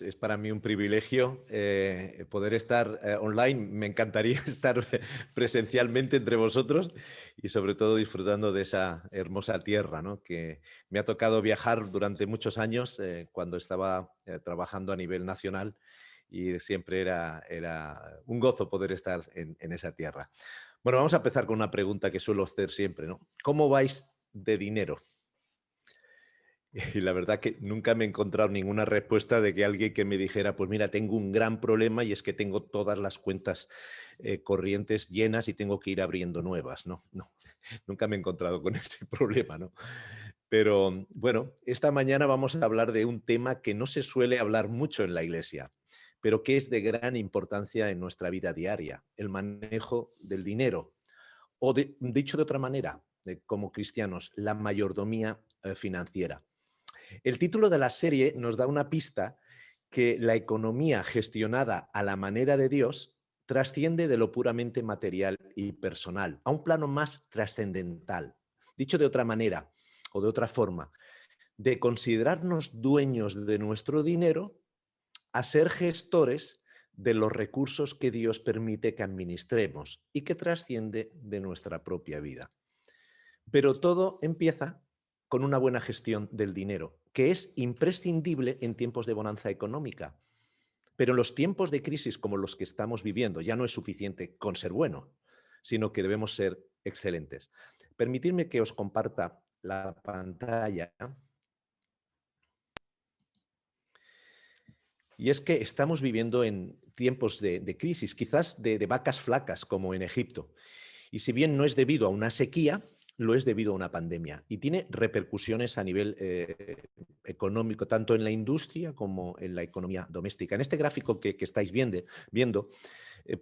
Es para mí un privilegio poder estar online. Me encantaría estar presencialmente entre vosotros y sobre todo disfrutando de esa hermosa tierra, ¿no? Que me ha tocado viajar durante muchos años cuando estaba trabajando a nivel nacional y siempre era un gozo poder estar en esa tierra. Bueno, vamos a empezar con una pregunta que suelo hacer siempre, ¿no? ¿Cómo vais de dinero? Y la verdad que nunca me he encontrado ninguna respuesta de que alguien que me dijera, pues mira, tengo un gran problema y es que tengo todas las cuentas corrientes llenas y tengo que ir abriendo nuevas. No, no, nunca me he encontrado con ese problema, ¿no? Pero bueno, esta mañana vamos a hablar de un tema que no se suele hablar mucho en la iglesia, pero que es de gran importancia en nuestra vida diaria, el manejo del dinero. O dicho de otra manera, como cristianos, la mayordomía financiera. El título de la serie nos da una pista que la economía gestionada a la manera de Dios trasciende de lo puramente material y personal, a un plano más trascendental. Dicho de otra manera o de otra forma, de considerarnos dueños de nuestro dinero a ser gestores de los recursos que Dios permite que administremos y que trasciende de nuestra propia vida. Pero todo empieza con una buena gestión del dinero, que es imprescindible en tiempos de bonanza económica. Pero en los tiempos de crisis como los que estamos viviendo ya no es suficiente con ser bueno, sino que debemos ser excelentes. Permitidme que os comparta la pantalla. Y es que estamos viviendo en tiempos de crisis, quizás de vacas flacas como en Egipto. Y si bien no es debido a una sequía, lo es debido a una pandemia y tiene repercusiones a nivel económico, tanto en la industria como en la economía doméstica. En este gráfico que estáis viendo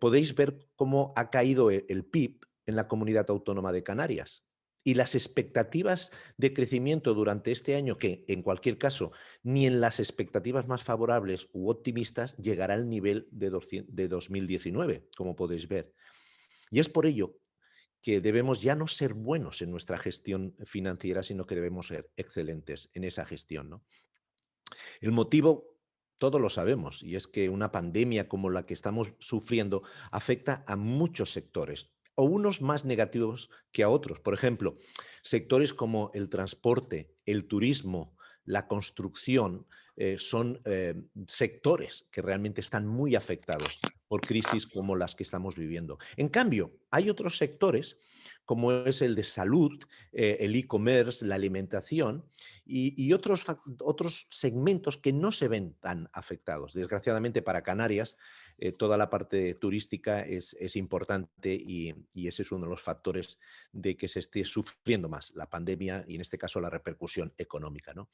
podéis ver cómo ha caído el PIB en la comunidad autónoma de Canarias. Y las expectativas de crecimiento durante este año, que en cualquier caso ni en las expectativas más favorables u optimistas llegará al nivel de 2019, como podéis ver. Y es por ello que debemos ya no ser buenos en nuestra gestión financiera, sino que debemos ser excelentes en esa gestión, ¿no? El motivo, todos lo sabemos, y es que una pandemia como la que estamos sufriendo afecta a muchos sectores, o unos más negativos que a otros. Por ejemplo, sectores como el transporte, el turismo, la construcción, son sectores que realmente están muy afectados por crisis como las que estamos viviendo. En cambio, hay otros sectores, como es el de salud, el e-commerce, la alimentación, y otros segmentos que no se ven tan afectados. Desgraciadamente para Canarias, toda la parte turística es importante y ese es uno de los factores de que se esté sufriendo más la pandemia y en este caso la repercusión económica, ¿no?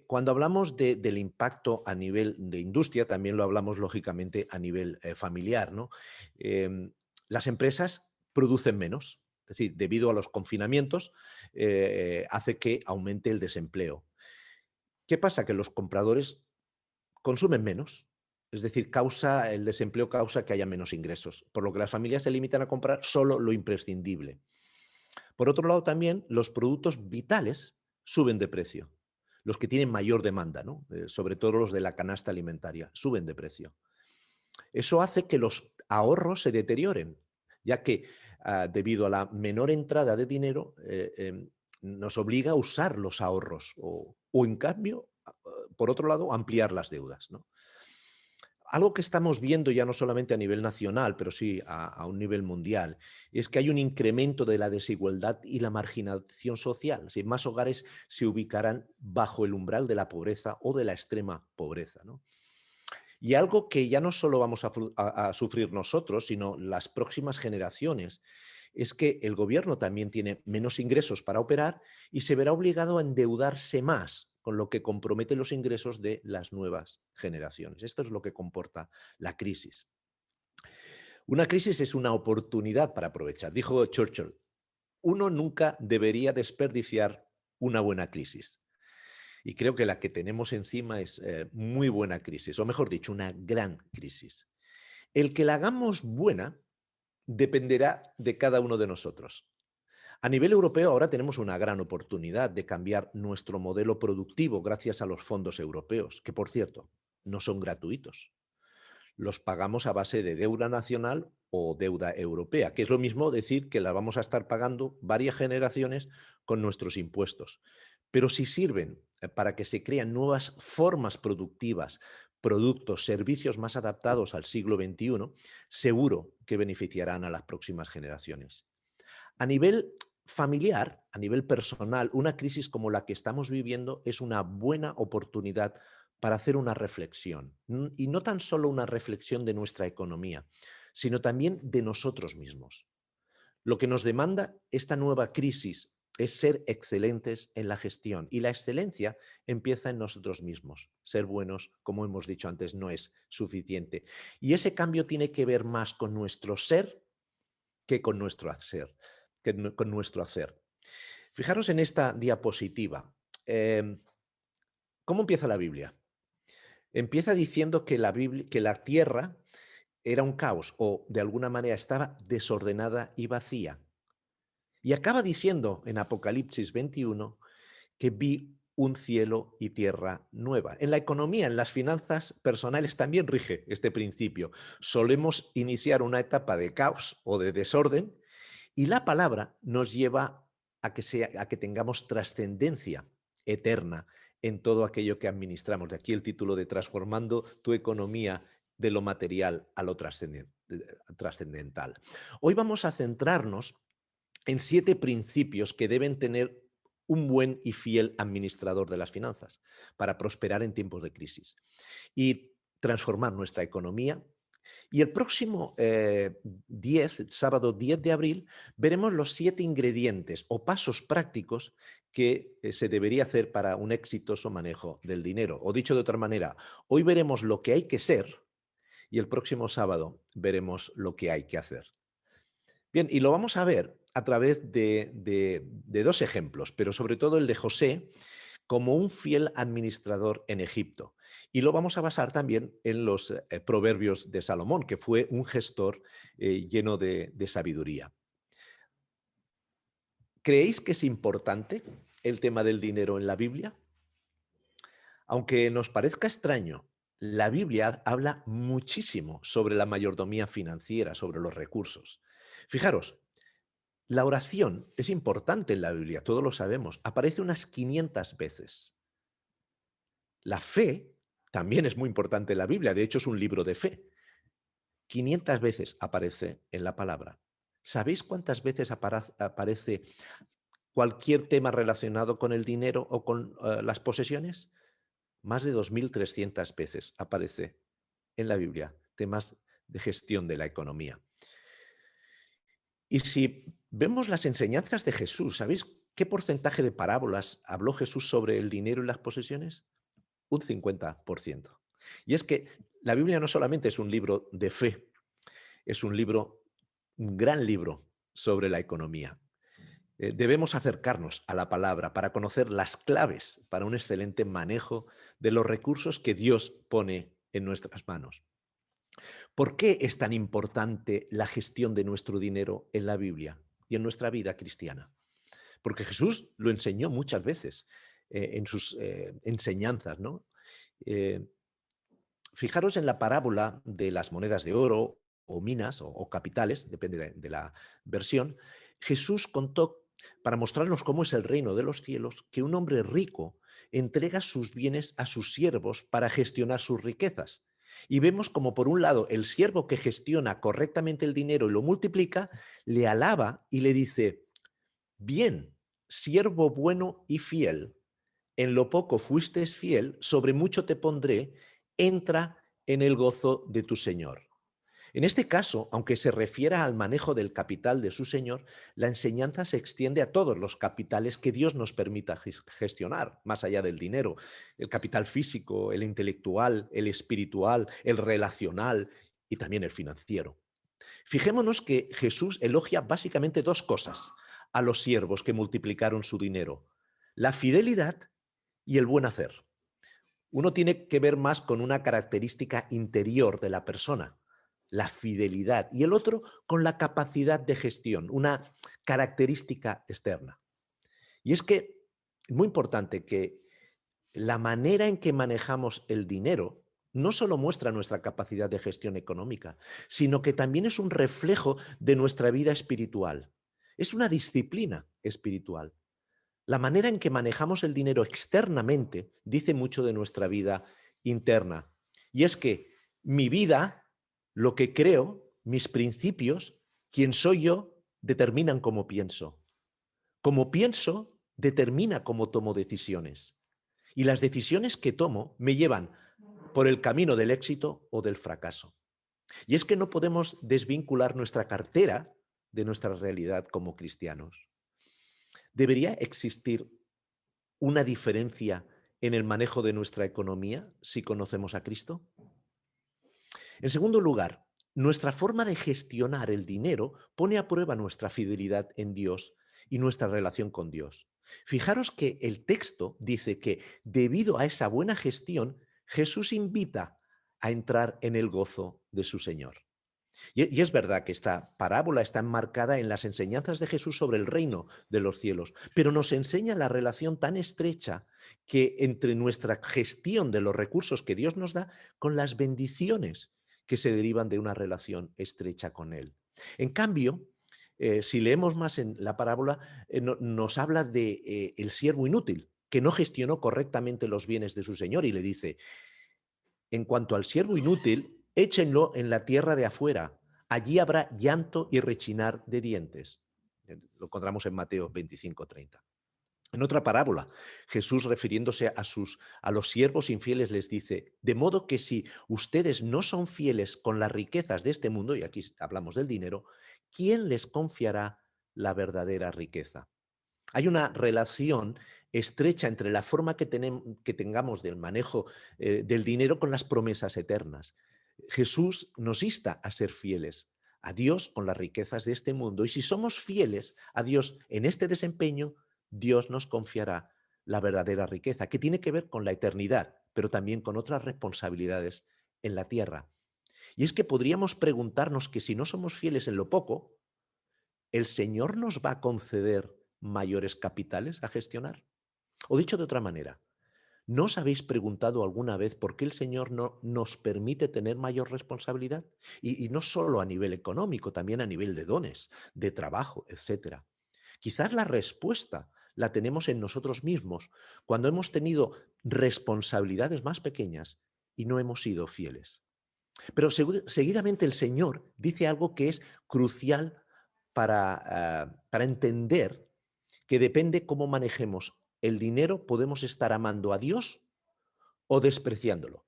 Cuando hablamos del impacto a nivel de industria, también lo hablamos lógicamente a nivel familiar, ¿no? Las empresas producen menos, es decir, debido a los confinamientos, hace que aumente el desempleo. ¿Qué pasa? Que los compradores consumen menos, es decir, el desempleo causa que haya menos ingresos, por lo que las familias se limitan a comprar solo lo imprescindible. Por otro lado, también los productos vitales suben de precio, los que tienen mayor demanda, ¿no? Sobre todo los de la canasta alimentaria, suben de precio. Eso hace que los ahorros se deterioren, ya que debido a la menor entrada de dinero, nos obliga a usar los ahorros o en cambio, por otro lado, ampliar las deudas, ¿no? Algo que estamos viendo ya no solamente a nivel nacional, pero sí a un nivel mundial, es que hay un incremento de la desigualdad y la marginación social. Si más hogares se ubicarán bajo el umbral de la pobreza o de la extrema pobreza, ¿no? Y algo que ya no solo vamos a sufrir nosotros, sino las próximas generaciones, es que el gobierno también tiene menos ingresos para operar y se verá obligado a endeudarse más, con lo que compromete los ingresos de las nuevas generaciones. Esto es lo que comporta la crisis. Una crisis es una oportunidad para aprovechar. Dijo Churchill, uno nunca debería desperdiciar una buena crisis. Y creo que la que tenemos encima es muy buena crisis, o mejor dicho, una gran crisis. El que la hagamos buena dependerá de cada uno de nosotros. A nivel europeo ahora tenemos una gran oportunidad de cambiar nuestro modelo productivo gracias a los fondos europeos, que por cierto, no son gratuitos. Los pagamos a base de deuda nacional o deuda europea, que es lo mismo decir que la vamos a estar pagando varias generaciones con nuestros impuestos. Pero si sirven para que se crean nuevas formas productivas, productos, servicios más adaptados al siglo XXI, seguro que beneficiarán a las próximas generaciones. A nivel familiar, a nivel personal, una crisis como la que estamos viviendo es una buena oportunidad para hacer una reflexión. Y no tan solo una reflexión de nuestra economía, sino también de nosotros mismos. Lo que nos demanda esta nueva crisis es ser excelentes en la gestión. Y la excelencia empieza en nosotros mismos. Ser buenos, como hemos dicho antes, no es suficiente. Y ese cambio tiene que ver más con nuestro ser que con nuestro hacer. Con nuestro hacer. Fijaros en esta diapositiva. ¿Cómo empieza la Biblia? Empieza diciendo que que la tierra era un caos o de alguna manera estaba desordenada y vacía. Y acaba diciendo en Apocalipsis 21 que vi un cielo y tierra nueva. En la economía, en las finanzas personales también rige este principio. Solemos iniciar una etapa de caos o de desorden y la palabra nos lleva a que tengamos trascendencia eterna en todo aquello que administramos. De aquí el título de Transformando tu economía de lo material a lo trascendental. Hoy vamos a centrarnos en 7 principios que deben tener un buen y fiel administrador de las finanzas para prosperar en tiempos de crisis y transformar nuestra economía. Y el próximo sábado 10 de abril, veremos los 7 ingredientes o pasos prácticos que se debería hacer para un exitoso manejo del dinero. O dicho de otra manera, hoy veremos lo que hay que ser y el próximo sábado veremos lo que hay que hacer. Bien, y lo vamos a ver a través de 2 ejemplos, pero sobre todo el de José como un fiel administrador en Egipto. Y lo vamos a basar también en los proverbios de Salomón, que fue un gestor lleno de sabiduría. ¿Creéis que es importante el tema del dinero en la Biblia? Aunque nos parezca extraño, la Biblia habla muchísimo sobre la mayordomía financiera, sobre los recursos. Fijaros, la oración es importante en la Biblia, todos lo sabemos, aparece unas 500 veces. La fe también es muy importante en la Biblia, de hecho es un libro de fe. 500 veces aparece en la palabra. ¿Sabéis cuántas veces aparece cualquier tema relacionado con el dinero o con las posesiones? Más de 2.300 veces aparece en la Biblia temas de gestión de la economía. Y si vemos las enseñanzas de Jesús, ¿sabéis qué porcentaje de parábolas habló Jesús sobre el dinero y las posesiones? Un 50%. Y es que la Biblia no solamente es un libro de fe, es un gran libro sobre la economía. Debemos acercarnos a la palabra para conocer las claves para un excelente manejo de los recursos que Dios pone en nuestras manos. ¿Por qué es tan importante la gestión de nuestro dinero en la Biblia y en nuestra vida cristiana? Porque Jesús lo enseñó muchas veces en sus enseñanzas, ¿no? Eh, Fijaros en la parábola de las monedas de oro o minas o capitales, depende de la versión. Jesús contó, para mostrarnos cómo es el reino de los cielos, que un hombre rico entrega sus bienes a sus siervos para gestionar sus riquezas. Y vemos como por un lado el siervo que gestiona correctamente el dinero y lo multiplica, le alaba y le dice: bien, siervo bueno y fiel, en lo poco fuiste fiel, sobre mucho te pondré, entra en el gozo de tu Señor. En este caso, aunque se refiera al manejo del capital de su Señor, la enseñanza se extiende a todos los capitales que Dios nos permita gestionar, más allá del dinero. El capital físico, el intelectual, el espiritual, el relacional y también el financiero. Fijémonos que Jesús elogia básicamente 2 cosas a los siervos que multiplicaron su dinero: la fidelidad y el buen hacer. Uno tiene que ver más con una característica interior de la persona, la fidelidad, y el otro con la capacidad de gestión, una característica externa. Y es que es muy importante que la manera en que manejamos el dinero no solo muestra nuestra capacidad de gestión económica, sino que también es un reflejo de nuestra vida espiritual. Es una disciplina espiritual. La manera en que manejamos el dinero externamente dice mucho de nuestra vida interna. Y es que mi vida, lo que creo, mis principios, quién soy yo, determinan cómo pienso. Como pienso, determina cómo tomo decisiones. Y las decisiones que tomo me llevan por el camino del éxito o del fracaso. Y es que no podemos desvincular nuestra cartera de nuestra realidad como cristianos. ¿Debería existir una diferencia en el manejo de nuestra economía si conocemos a Cristo? En segundo lugar, nuestra forma de gestionar el dinero pone a prueba nuestra fidelidad en Dios y nuestra relación con Dios. Fijaros que el texto dice que debido a esa buena gestión, Jesús invita a entrar en el gozo de su Señor. Y es verdad que esta parábola está enmarcada en las enseñanzas de Jesús sobre el reino de los cielos, pero nos enseña la relación tan estrecha que entre nuestra gestión de los recursos que Dios nos da con las bendiciones que se derivan de una relación estrecha con Él. En cambio, si leemos más en la parábola, nos habla de el siervo inútil, que no gestionó correctamente los bienes de su señor y le dice, en cuanto al siervo inútil, échenlo en la tierra de afuera. Allí habrá llanto y rechinar de dientes. Lo encontramos en Mateo 25:30. En otra parábola, Jesús, refiriéndose a los siervos infieles, les dice, de modo que si ustedes no son fieles con las riquezas de este mundo, y aquí hablamos del dinero, ¿quién les confiará la verdadera riqueza? Hay una relación estrecha entre la forma que tengamos del manejo del dinero con las promesas eternas. Jesús nos insta a ser fieles a Dios con las riquezas de este mundo y si somos fieles a Dios en este desempeño, Dios nos confiará la verdadera riqueza, que tiene que ver con la eternidad, pero también con otras responsabilidades en la tierra. Y es que podríamos preguntarnos que si no somos fieles en lo poco, ¿el Señor nos va a conceder mayores capitales a gestionar? O dicho de otra manera, ¿no os habéis preguntado alguna vez por qué el Señor no nos permite tener mayor responsabilidad? Y no solo a nivel económico, también a nivel de dones, de trabajo, etcétera. Quizás la respuesta la tenemos en nosotros mismos, cuando hemos tenido responsabilidades más pequeñas y no hemos sido fieles. Pero seguidamente el Señor dice algo que es crucial para entender que depende cómo manejemos el dinero, podemos estar amando a Dios o despreciándolo.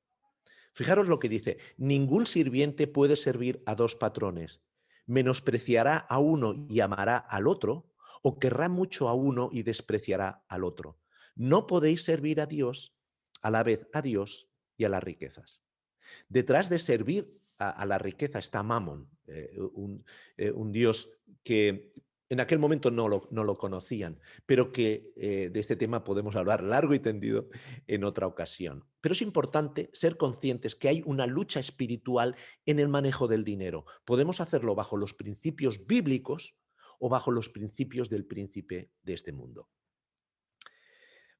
Fijaros lo que dice, ningún sirviente puede servir a dos patrones, menospreciará a uno y amará al otro, o querrá mucho a uno y despreciará al otro. No podéis servir a Dios a la vez a Dios y a las riquezas. Detrás de servir a la riqueza está Mamón, un dios que en aquel momento no lo conocían, pero que de este tema podemos hablar largo y tendido en otra ocasión. Pero es importante ser conscientes que hay una lucha espiritual en el manejo del dinero. Podemos hacerlo bajo los principios bíblicos o bajo los principios del príncipe de este mundo.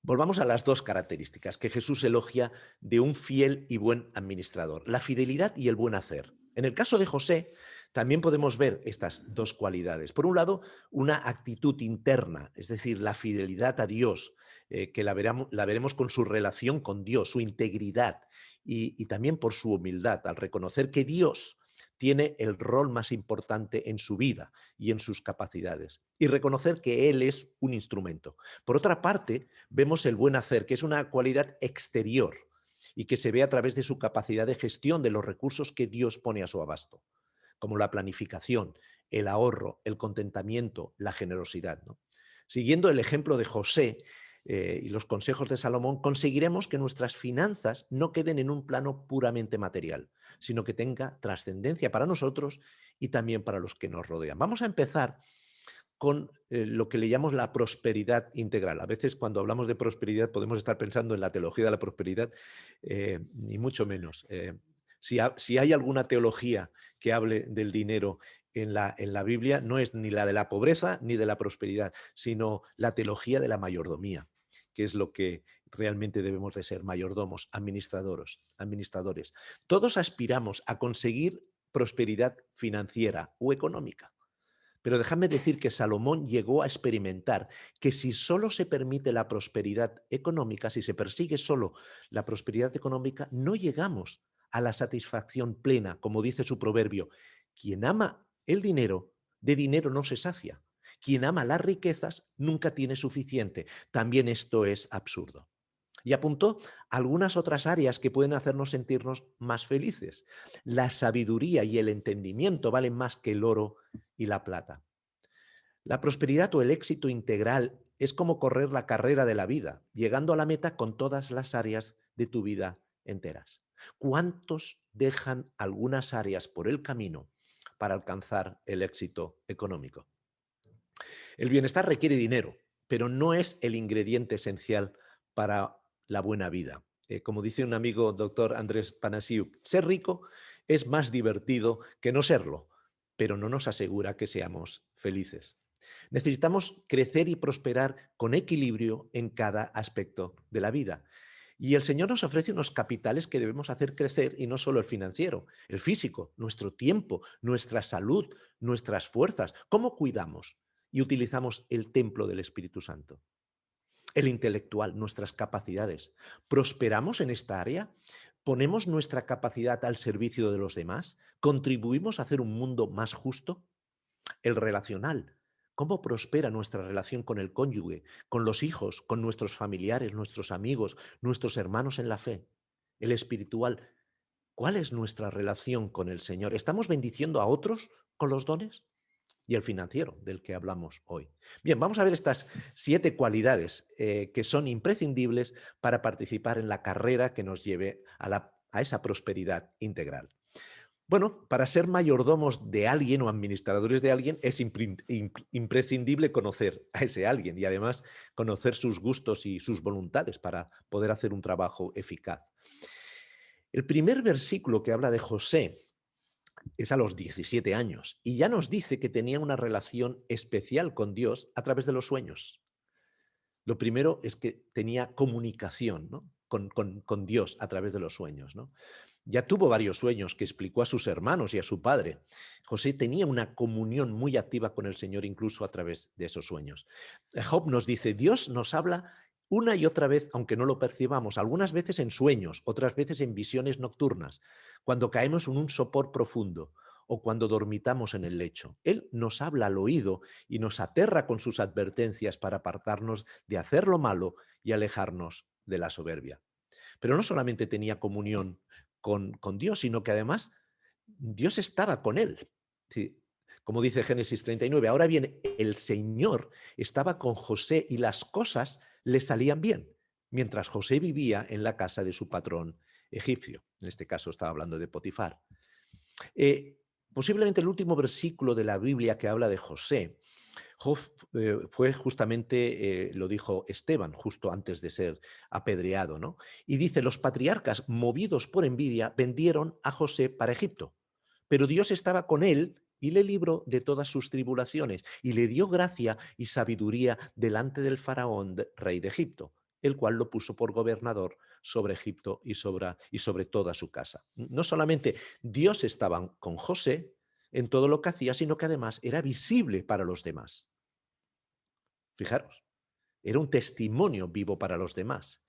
Volvamos a las dos características que Jesús elogia de un fiel y buen administrador, la fidelidad y el buen hacer. En el caso de José, también podemos ver estas dos cualidades. Por un lado, una actitud interna, es decir, la fidelidad a Dios, que la veremos con su relación con Dios, su integridad y también por su humildad, al reconocer que Dios tiene el rol más importante en su vida y en sus capacidades, y reconocer que Él es un instrumento. Por otra parte, vemos el buen hacer, que es una cualidad exterior y que se ve a través de su capacidad de gestión de los recursos que Dios pone a su abasto, como la planificación, el ahorro, el contentamiento, la generosidad, ¿no? Siguiendo el ejemplo de José y los consejos de Salomón, conseguiremos que nuestras finanzas no queden en un plano puramente material, sino que tenga trascendencia para nosotros y también para los que nos rodean. Vamos a empezar con lo que le llamamos la prosperidad integral. A veces cuando hablamos de prosperidad podemos estar pensando en la teología de la prosperidad, ni mucho menos. Si hay alguna teología que hable del dinero en la Biblia, no es ni la de la pobreza ni de la prosperidad, sino la teología de la mayordomía, que es lo que realmente debemos de ser, mayordomos, administradores. Todos aspiramos a conseguir prosperidad financiera o económica. Pero déjame decir que Salomón llegó a experimentar que si solo se permite la prosperidad económica, si se persigue solo la prosperidad económica, no llegamos a la satisfacción plena, como dice su proverbio. Quien ama el dinero, de dinero no se sacia. Quien ama las riquezas nunca tiene suficiente. También esto es absurdo. Y apuntó algunas otras áreas que pueden hacernos sentirnos más felices. La sabiduría y el entendimiento valen más que el oro y la plata. La prosperidad o el éxito integral es como correr la carrera de la vida, llegando a la meta con todas las áreas de tu vida enteras. ¿Cuántos dejan algunas áreas por el camino para alcanzar el éxito económico? El bienestar requiere dinero, pero no es el ingrediente esencial para la buena vida. Como dice un amigo, doctor Andrés Panasiuk, ser rico es más divertido que no serlo, pero no nos asegura que seamos felices. Necesitamos crecer y prosperar con equilibrio en cada aspecto de la vida. Y el Señor nos ofrece unos capitales que debemos hacer crecer, y no solo el financiero, el físico, nuestro tiempo, nuestra salud, nuestras fuerzas. ¿Cómo cuidamos y utilizamos el templo del Espíritu Santo? El intelectual, nuestras capacidades. ¿Prosperamos en esta área? ¿Ponemos nuestra capacidad al servicio de los demás? ¿Contribuimos a hacer un mundo más justo? El relacional. ¿Cómo prospera nuestra relación con el cónyuge, con los hijos, con nuestros familiares, nuestros amigos, nuestros hermanos en la fe? El espiritual. ¿Cuál es nuestra relación con el Señor? ¿Estamos bendiciendo a otros con los dones? Y el financiero, del que hablamos hoy. Bien, vamos a ver estas 7 cualidades que son imprescindibles para participar en la carrera que nos lleve a esa prosperidad integral. Bueno, para ser mayordomos de alguien o administradores de alguien es imprescindible conocer a ese alguien y además conocer sus gustos y sus voluntades para poder hacer un trabajo eficaz. El primer versículo que habla de José es a los 17 años y ya nos dice que tenía una relación especial con Dios a través de los sueños. Lo primero es que tenía comunicación, ¿no?, con Dios a través de los sueños, ¿no? Ya tuvo varios sueños que explicó a sus hermanos y a su padre. José tenía una comunión muy activa con el Señor incluso a través de esos sueños. Job nos dice, Dios nos habla una y otra vez, aunque no lo percibamos, algunas veces en sueños, otras veces en visiones nocturnas, cuando caemos en un sopor profundo o cuando dormitamos en el lecho. Él nos habla al oído y nos aterra con sus advertencias para apartarnos de hacer lo malo y alejarnos de la soberbia. Pero no solamente tenía comunión con Dios, sino que además Dios estaba con él. Sí, como dice Génesis 39, ahora bien, el Señor estaba con José y las cosas le salían bien, mientras José vivía en la casa de su patrón egipcio. En este caso estaba hablando de Potifar. Posiblemente el último versículo de la Biblia que habla de José Job fue justamente, lo dijo Esteban, justo antes de ser apedreado, ¿no? Y dice, los patriarcas, movidos por envidia, vendieron a José para Egipto. Pero Dios estaba con él y le libró de todas sus tribulaciones y le dio gracia y sabiduría delante del faraón, rey de Egipto, el cual lo puso por gobernador sobre Egipto y sobre toda su casa. No solamente Dios estaba con José en todo lo que hacía, sino que además era visible para los demás. Fijaros, era un testimonio vivo para los demás.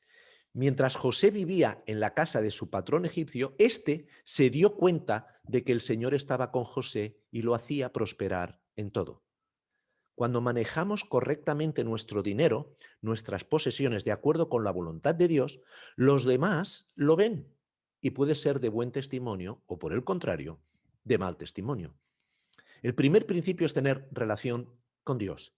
Mientras José vivía en la casa de su patrón egipcio, éste se dio cuenta de que el Señor estaba con José y lo hacía prosperar en todo. Cuando manejamos correctamente nuestro dinero, nuestras posesiones de acuerdo con la voluntad de Dios, los demás lo ven y puede ser de buen testimonio o, por el contrario, de mal testimonio. El primer principio es tener relación con Dios.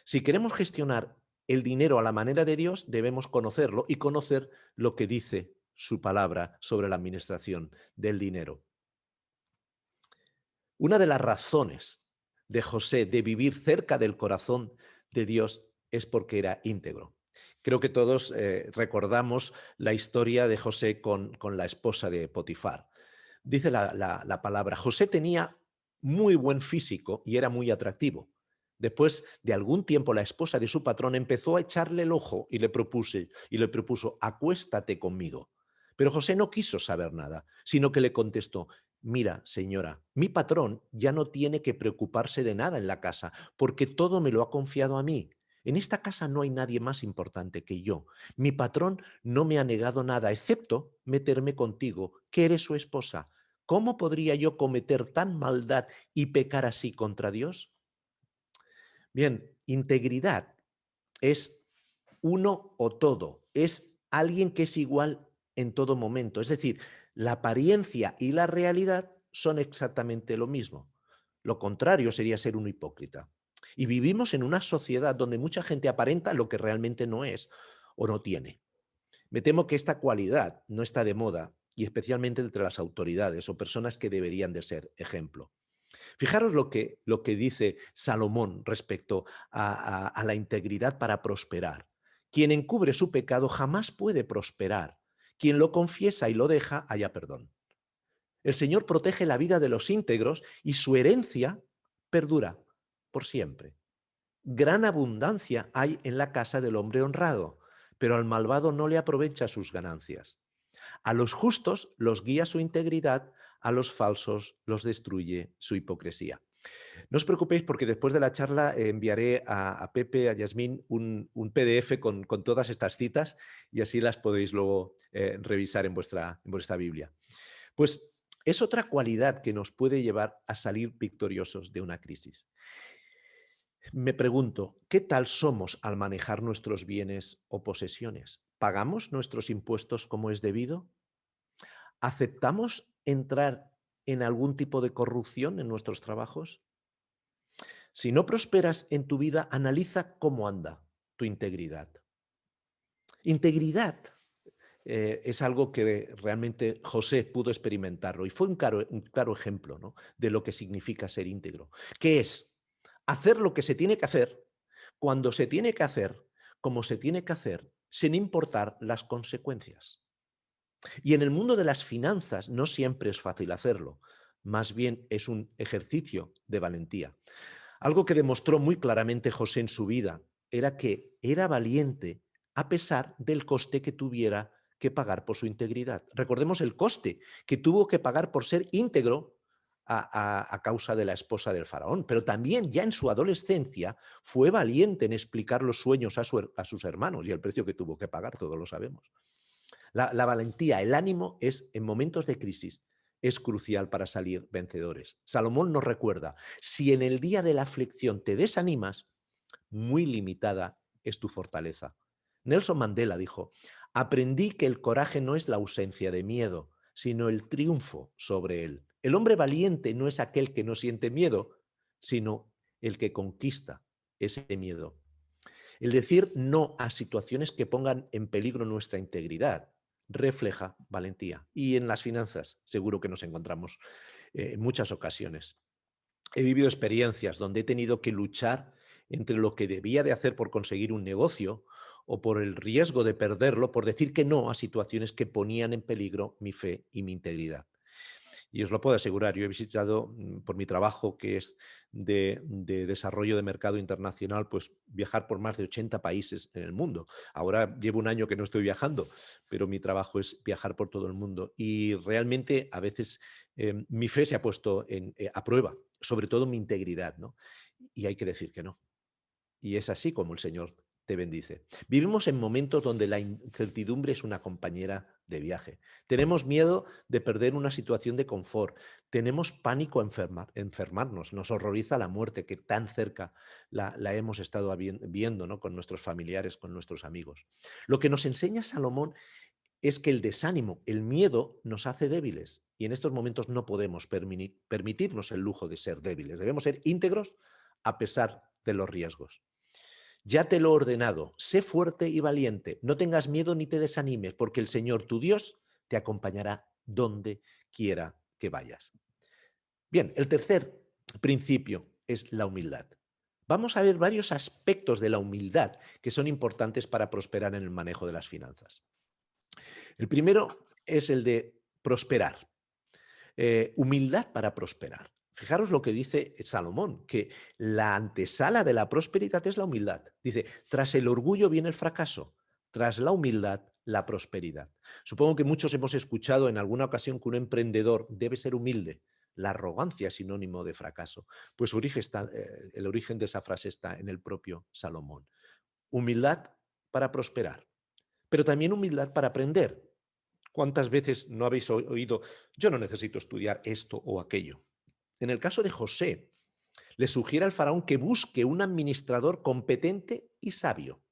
Si queremos gestionar el dinero a la manera de Dios, debemos conocerlo y conocer lo que dice su palabra sobre la administración del dinero. Una de las razones de José de vivir cerca del corazón de Dios es porque era íntegro. Creo que todos recordamos la historia de José con la esposa de Potifar. Dice la palabra, José tenía muy buen físico y era muy atractivo, Después de algún tiempo, la esposa de su patrón empezó a echarle el ojo y le propuso, acuéstate conmigo. Pero José no quiso saber nada, sino que le contestó, mira, señora, mi patrón ya no tiene que preocuparse de nada en la casa, porque todo me lo ha confiado a mí. En esta casa no hay nadie más importante que yo. Mi patrón no me ha negado nada, excepto meterme contigo, que eres su esposa. ¿Cómo podría yo cometer tan maldad y pecar así contra Dios? Bien, integridad es uno o todo, es alguien que es igual en todo momento. Es decir, la apariencia y la realidad son exactamente lo mismo. Lo contrario sería ser un hipócrita. Y vivimos en una sociedad donde mucha gente aparenta lo que realmente no es o no tiene. Me temo que esta cualidad no está de moda y especialmente entre las autoridades o personas que deberían de ser ejemplo. Fijaros lo que dice Salomón respecto a la integridad para prosperar. Quien encubre su pecado jamás puede prosperar. Quien lo confiesa y lo deja, haya perdón. El Señor protege la vida de los íntegros y su herencia perdura por siempre. Gran abundancia hay en la casa del hombre honrado, pero al malvado no le aprovecha sus ganancias. A los justos los guía su integridad, a los falsos los destruye su hipocresía. No os preocupéis porque después de la charla enviaré a Pepe, a Yasmín, un PDF con todas estas citas y así las podéis luego revisar en vuestra Biblia. Pues es otra cualidad que nos puede llevar a salir victoriosos de una crisis. Me pregunto, ¿qué tal somos al manejar nuestros bienes o posesiones? ¿Pagamos nuestros impuestos como es debido? ¿Aceptamos entrar en algún tipo de corrupción en nuestros trabajos? Si no prosperas en tu vida, analiza cómo anda tu integridad. Integridad es algo que realmente José pudo experimentarlo y fue un claro ejemplo, ¿no?, de lo que significa ser íntegro, que es hacer lo que se tiene que hacer, cuando se tiene que hacer, como se tiene que hacer, sin importar las consecuencias. Y en el mundo de las finanzas no siempre es fácil hacerlo, más bien es un ejercicio de valentía. Algo que demostró muy claramente José en su vida era que era valiente a pesar del coste que tuviera que pagar por su integridad. Recordemos el coste que tuvo que pagar por ser íntegro a causa de la esposa del faraón, pero también ya en su adolescencia fue valiente en explicar los sueños a sus hermanos y el precio que tuvo que pagar, todos lo sabemos. La valentía, el ánimo es, en momentos de crisis, es crucial para salir vencedores. Salomón nos recuerda, si en el día de la aflicción te desanimas, muy limitada es tu fortaleza. Nelson Mandela dijo, aprendí que el coraje no es la ausencia de miedo, sino el triunfo sobre él. El hombre valiente no es aquel que no siente miedo, sino el que conquista ese miedo. El decir no a situaciones que pongan en peligro nuestra integridad refleja valentía. Y en las finanzas seguro que nos encontramos en muchas ocasiones. He vivido experiencias donde he tenido que luchar entre lo que debía de hacer por conseguir un negocio o por el riesgo de perderlo, por decir que no a situaciones que ponían en peligro mi fe y mi integridad. Y os lo puedo asegurar, yo he visitado, por mi trabajo que es de desarrollo de mercado internacional, pues viajar por más de 80 países en el mundo. Ahora llevo un año que no estoy viajando, pero mi trabajo es viajar por todo el mundo. Y realmente a veces mi fe se ha puesto a prueba, sobre todo mi integridad, ¿no? Y hay que decir que no. Y es así como el Señor te bendice. Vivimos en momentos donde la incertidumbre es una compañera de viaje. Tenemos miedo de perder una situación de confort. Tenemos pánico a enfermarnos. Nos horroriza la muerte que tan cerca la hemos estado viendo, ¿no?, con nuestros familiares, con nuestros amigos. Lo que nos enseña Salomón es que el desánimo, el miedo nos hace débiles y en estos momentos no podemos permitirnos el lujo de ser débiles. Debemos ser íntegros a pesar de los riesgos. Ya te lo he ordenado, sé fuerte y valiente, no tengas miedo ni te desanimes, porque el Señor tu Dios te acompañará donde quiera que vayas. Bien, el tercer principio es la humildad. Vamos a ver varios aspectos de la humildad que son importantes para prosperar en el manejo de las finanzas. El primero es el de prosperar. Humildad para prosperar. Fijaros lo que dice Salomón, que la antesala de la prosperidad es la humildad. Dice, tras el orgullo viene el fracaso, tras la humildad la prosperidad. Supongo que muchos hemos escuchado en alguna ocasión que un emprendedor debe ser humilde. La arrogancia es sinónimo de fracaso. Pues el origen de esa frase está en el propio Salomón. Humildad para prosperar, pero también humildad para aprender. ¿Cuántas veces no habéis oído, yo no necesito estudiar esto o aquello? En el caso de José, le sugiere al faraón que busque un administrador competente y sabio.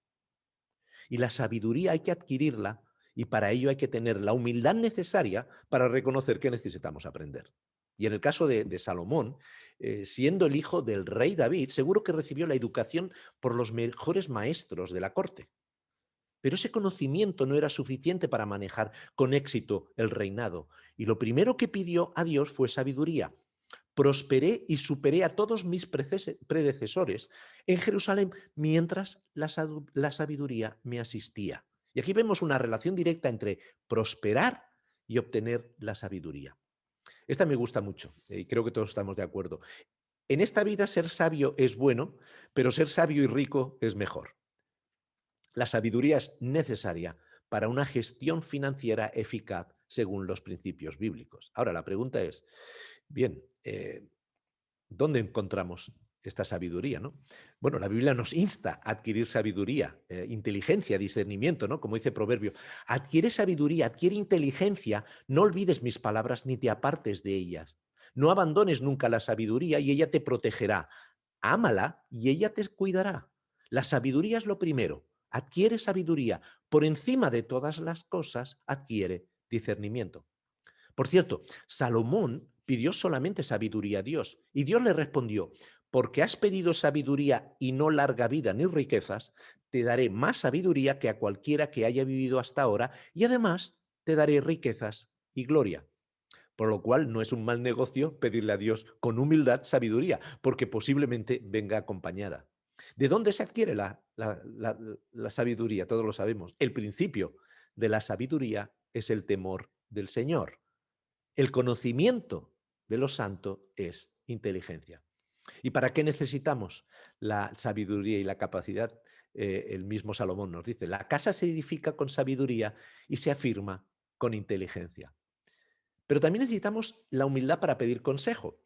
Y la sabiduría hay que adquirirla y para ello hay que tener la humildad necesaria para reconocer que necesitamos aprender. Y en el caso de Salomón, siendo el hijo del rey David, seguro que recibió la educación por los mejores maestros de la corte. Pero ese conocimiento no era suficiente para manejar con éxito el reinado. Y lo primero que pidió a Dios fue sabiduría. Prosperé y superé a todos mis predecesores en Jerusalén mientras la sabiduría me asistía. Y aquí vemos una relación directa entre prosperar y obtener la sabiduría. Esta me gusta mucho y creo que todos estamos de acuerdo. En esta vida ser sabio es bueno, pero ser sabio y rico es mejor. La sabiduría es necesaria para una gestión financiera eficaz según los principios bíblicos. Ahora, la pregunta es, bien, ¿dónde encontramos esta sabiduría? ¿No? Bueno, la Biblia nos insta a adquirir sabiduría, inteligencia, discernimiento, ¿no? Como dice Proverbio, adquiere sabiduría, adquiere inteligencia, no olvides mis palabras ni te apartes de ellas. No abandones nunca la sabiduría y ella te protegerá. Ámala y ella te cuidará. La sabiduría es lo primero. Adquiere sabiduría. Por encima de todas las cosas, adquiere discernimiento. Por cierto, Salomón pidió solamente sabiduría a Dios y Dios le respondió, porque has pedido sabiduría y no larga vida ni riquezas, te daré más sabiduría que a cualquiera que haya vivido hasta ahora y además te daré riquezas y gloria. Por lo cual no es un mal negocio pedirle a Dios con humildad sabiduría, porque posiblemente venga acompañada. ¿De dónde se adquiere la sabiduría? Todos lo sabemos. El principio de la sabiduría es el temor del Señor. El conocimiento de lo santo es inteligencia. ¿Y para qué necesitamos la sabiduría y la capacidad? El mismo Salomón nos dice, la casa se edifica con sabiduría y se afirma con inteligencia. Pero también necesitamos la humildad para pedir consejo.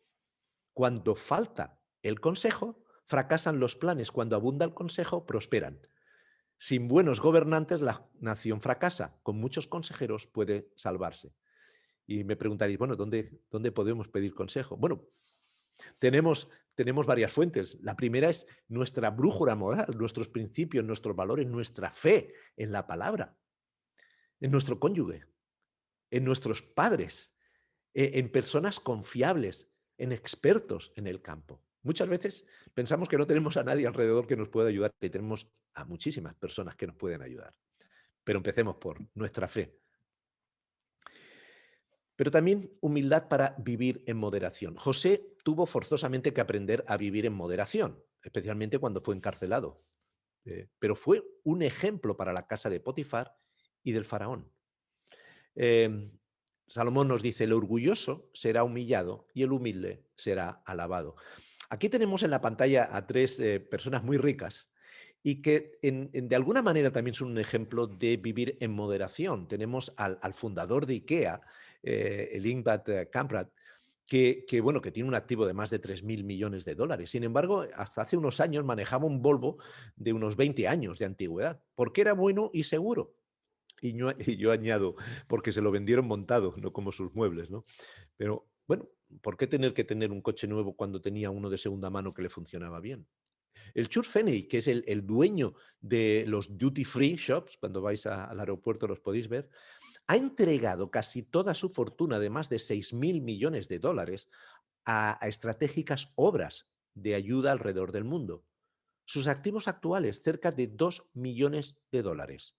Cuando falta el consejo, fracasan los planes. Cuando abunda el consejo, prosperan. Sin buenos gobernantes, la nación fracasa. Con muchos consejeros puede salvarse. Y me preguntaréis, bueno, ¿dónde podemos pedir consejo? Bueno, tenemos varias fuentes. La primera es nuestra brújula moral, nuestros principios, nuestros valores, nuestra fe en la palabra, en nuestro cónyuge, en nuestros padres, en personas confiables, en expertos en el campo. Muchas veces pensamos que no tenemos a nadie alrededor que nos pueda ayudar y tenemos a muchísimas personas que nos pueden ayudar. Pero empecemos por nuestra fe. Pero también humildad para vivir en moderación. José tuvo forzosamente que aprender a vivir en moderación, especialmente cuando fue encarcelado. Pero fue un ejemplo para la casa de Potifar y del faraón. Eh, Salomón nos dice, el orgulloso será humillado y el humilde será alabado. Aquí tenemos en la pantalla a tres personas muy ricas y que de alguna manera también son un ejemplo de vivir en moderación. Tenemos al fundador de IKEA, el Ingvar Kamprad, bueno, que tiene un activo de más de 3.000 millones de dólares. Sin embargo, hasta hace unos años manejaba un Volvo de unos 20 años de antigüedad, porque era bueno y seguro. Y yo añado, porque se lo vendieron montado, no como sus muebles, ¿no? Pero bueno, ¿por qué tener que tener un coche nuevo cuando tenía uno de segunda mano que le funcionaba bien? El Chur Fenney, que es el dueño de los duty free shops, cuando vais al aeropuerto los podéis ver, ha entregado casi toda su fortuna de más de 6.000 millones de dólares a estratégicas obras de ayuda alrededor del mundo. Sus activos actuales, cerca de 2 millones de dólares.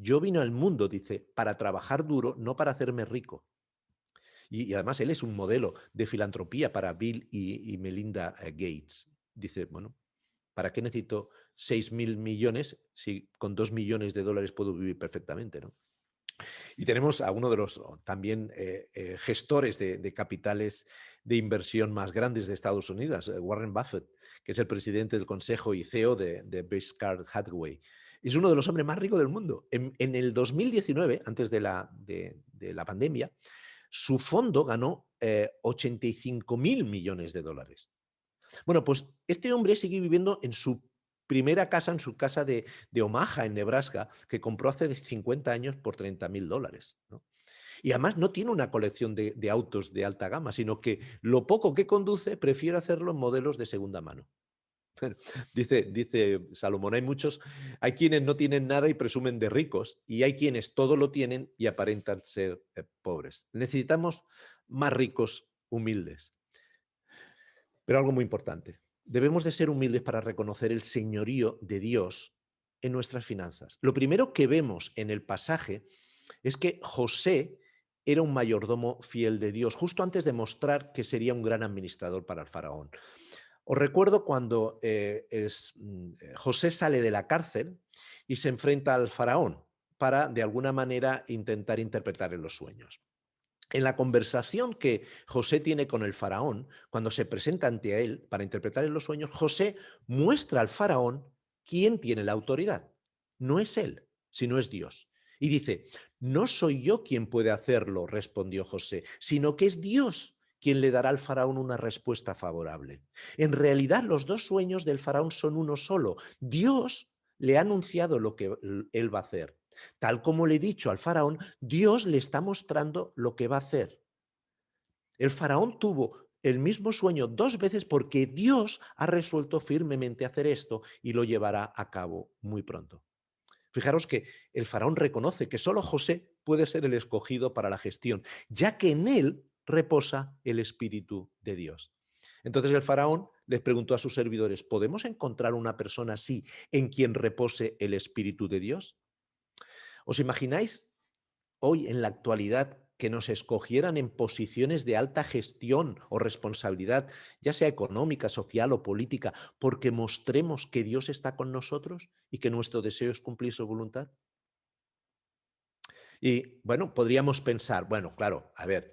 Yo vine al mundo, dice, para trabajar duro, no para hacerme rico. Y además él es un modelo de filantropía para Bill y Melinda Gates. Dice, bueno, ¿para qué necesito 6.000 millones si con 2 millones de dólares puedo vivir perfectamente, ¿no? Y tenemos a uno de los también gestores de capitales de inversión más grandes de Estados Unidos, Warren Buffett, que es el presidente del consejo y CEO de Berkshire Hathaway. Es uno de los hombres más ricos del mundo. En el 2019, antes de la pandemia, su fondo ganó 85.000 millones de dólares. Bueno, pues este hombre sigue viviendo en su primera casa, en su casa de Omaha, en Nebraska, que compró hace 50 años por 30.000 dólares, ¿no? Y además no tiene una colección de autos de alta gama, sino que lo poco que conduce prefiere hacerlo en modelos de segunda mano. Bueno, dice Salomón, hay quienes no tienen nada y presumen de ricos, y hay quienes todo lo tienen y aparentan ser pobres. Necesitamos más ricos humildes. Pero algo muy importante, debemos de ser humildes para reconocer el señorío de Dios en nuestras finanzas. Lo primero que vemos en el pasaje es que José era un mayordomo fiel de Dios, justo antes de mostrar que sería un gran administrador para el faraón. Os recuerdo cuando José sale de la cárcel y se enfrenta al faraón para, de alguna manera, intentar interpretar en los sueños. En la conversación que José tiene con el faraón, cuando se presenta ante él para interpretar en los sueños, José muestra al faraón quién tiene la autoridad. No es él, sino es Dios. Y dice, no soy yo quien puede hacerlo, respondió José, sino que es Dios quien le dará al faraón una respuesta favorable. En realidad, los dos sueños del faraón son uno solo. Dios le ha anunciado lo que él va a hacer. Tal como le he dicho al faraón, Dios le está mostrando lo que va a hacer. El faraón tuvo el mismo sueño dos veces porque Dios ha resuelto firmemente hacer esto y lo llevará a cabo muy pronto. Fijaros que el faraón reconoce que solo José puede ser el escogido para la gestión, ya que en él reposa el Espíritu de Dios. Entonces el faraón les preguntó a sus servidores, ¿podemos encontrar una persona así en quien repose el Espíritu de Dios? ¿Os imagináis hoy en la actualidad que nos escogieran en posiciones de alta gestión o responsabilidad, ya sea económica, social o política, porque mostremos que Dios está con nosotros y que nuestro deseo es cumplir su voluntad? Y bueno, podríamos pensar, bueno, claro, a ver,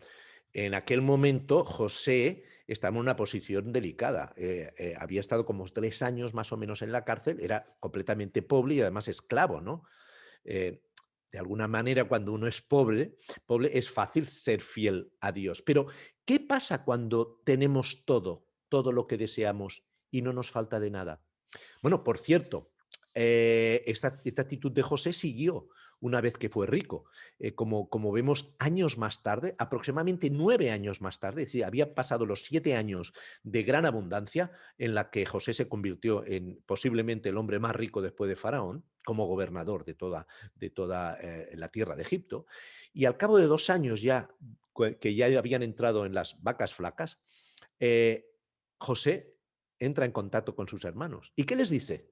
en aquel momento José estaba en una posición delicada. Había estado como 3 años más o menos en la cárcel, era completamente pobre y además esclavo, ¿no? Eh, de alguna manera, cuando uno es pobre es fácil ser fiel a Dios. Pero, ¿qué pasa cuando tenemos todo lo que deseamos y no nos falta de nada? Bueno, por cierto, esta actitud de José siguió una vez que fue rico. Como vemos años más tarde, aproximadamente 9 años más tarde, es decir, había pasado los 7 años de gran abundancia en la que José se convirtió en posiblemente el hombre más rico después de Faraón, como gobernador de toda la tierra de Egipto. Y al cabo de 2 años ya, que ya habían entrado en las vacas flacas, eh, José entra en contacto con sus hermanos. ¿Y qué les dice?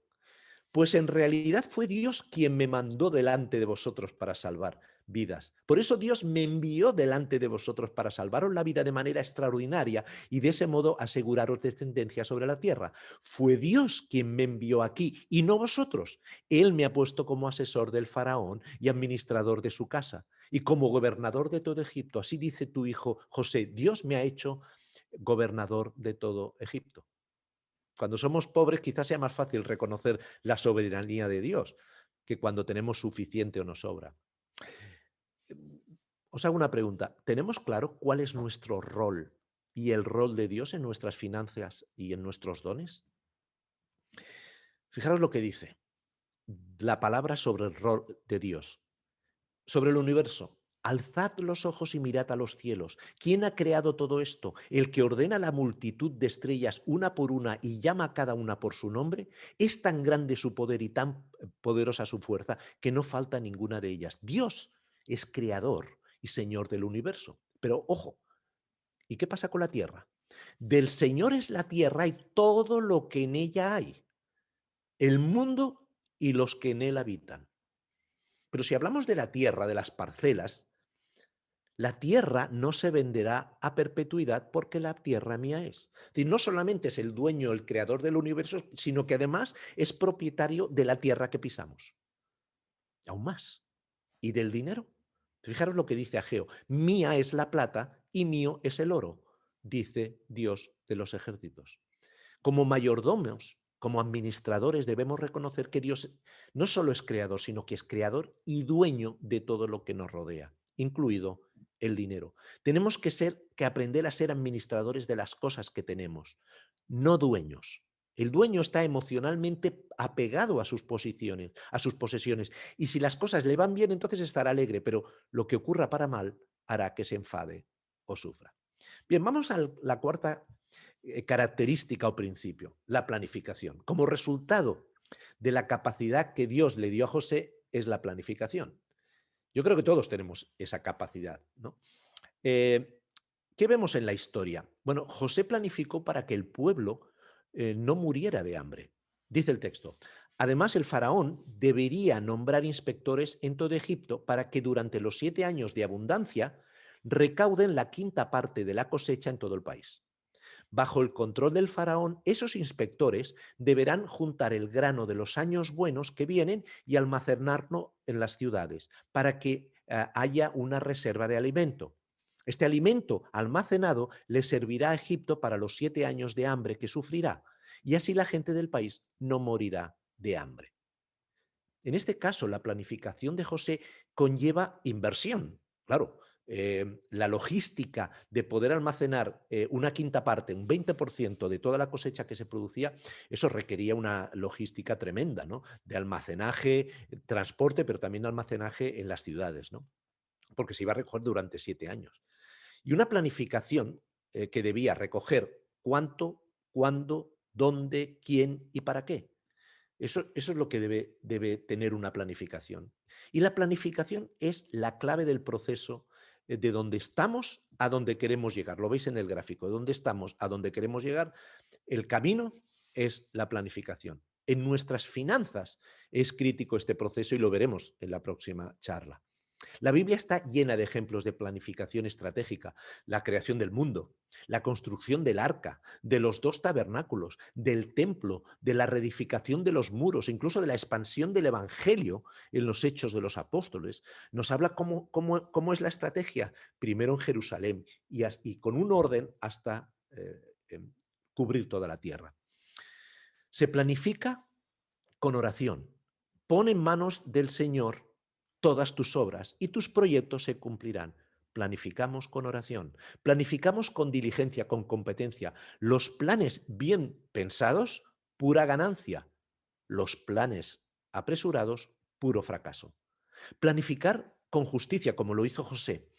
Pues en realidad fue Dios quien me mandó delante de vosotros para salvar vidas. Por eso Dios me envió delante de vosotros para salvaros la vida de manera extraordinaria y de ese modo aseguraros descendencia sobre la tierra. Fue Dios quien me envió aquí y no vosotros. Él me ha puesto como asesor del faraón y administrador de su casa y como gobernador de todo Egipto. Así dice tu hijo José, Dios me ha hecho gobernador de todo Egipto. Cuando somos pobres quizás sea más fácil reconocer la soberanía de Dios que cuando tenemos suficiente o nos sobra. Os hago una pregunta. ¿Tenemos claro cuál es nuestro rol y el rol de Dios en nuestras finanzas y en nuestros dones? Fijaros lo que dice la palabra sobre el rol de Dios. Sobre el universo. Alzad los ojos y mirad a los cielos. ¿Quién ha creado todo esto? El que ordena la multitud de estrellas una por una y llama a cada una por su nombre. Es tan grande su poder y tan poderosa su fuerza que no falta ninguna de ellas. Dios es creador y señor del universo. Pero ojo, ¿y qué pasa con la tierra? Del Señor es la tierra y todo lo que en ella hay, el mundo y los que en él habitan. Pero si hablamos de la tierra, de las parcelas, la tierra no se venderá a perpetuidad porque la tierra mía es. Es decir, no solamente es el dueño, el creador del universo, sino que además es propietario de la tierra que pisamos. Aún más. ¿Y del dinero? Fijaros lo que dice Ageo: mía es la plata y mío es el oro, dice Dios de los ejércitos. Como mayordomos, como administradores, debemos reconocer que Dios no solo es creador, sino que es creador y dueño de todo lo que nos rodea, incluido el dinero. Tenemos que aprender a ser administradores de las cosas que tenemos, no dueños. El dueño está emocionalmente apegado a sus posiciones, a sus posesiones, y si las cosas le van bien, entonces estará alegre, pero lo que ocurra para mal hará que se enfade o sufra. Bien, vamos a la cuarta característica o principio, la planificación. Como resultado de la capacidad que Dios le dio a José es la planificación. Yo creo que todos tenemos esa capacidad, ¿no? Eh, ¿Qué vemos en la historia? Bueno, José planificó para que el pueblo no muriera de hambre. Dice el texto: además, el faraón debería nombrar inspectores en todo Egipto para que durante los 7 años de abundancia recauden la quinta parte de la cosecha en todo el país. Bajo el control del faraón, esos inspectores deberán juntar el grano de los años buenos que vienen y almacenarlo en las ciudades para que haya una reserva de alimento. Este alimento almacenado le servirá a Egipto para los 7 años de hambre que sufrirá, y así la gente del país no morirá de hambre. En este caso, la planificación de José conlleva inversión. Claro, la logística de poder almacenar una quinta parte, un 20% de toda la cosecha que se producía, eso requería una logística tremenda, ¿no? De almacenaje, transporte, pero también almacenaje en las ciudades, ¿no? Porque se iba a recoger durante 7 años. Y una planificación que debía recoger cuánto, cuándo, dónde, quién y para qué. Eso es lo que debe tener una planificación. Y la planificación es la clave del proceso de donde estamos a donde queremos llegar. Lo veis en el gráfico, de dónde estamos a donde queremos llegar. El camino es la planificación. En nuestras finanzas es crítico este proceso y lo veremos en la próxima charla. La Biblia está llena de ejemplos de planificación estratégica: la creación del mundo, la construcción del arca, de los 2 tabernáculos, del templo, de la reedificación de los muros, incluso de la expansión del evangelio en los hechos de los apóstoles. Nos habla cómo es la estrategia, primero en Jerusalén y con un orden hasta cubrir toda la tierra. Se planifica con oración. Pon en manos del Señor todas tus obras y tus proyectos se cumplirán. Planificamos con oración, planificamos con diligencia, con competencia. Los planes bien pensados, pura ganancia. Los planes apresurados, puro fracaso. Planificar con justicia, como lo hizo José.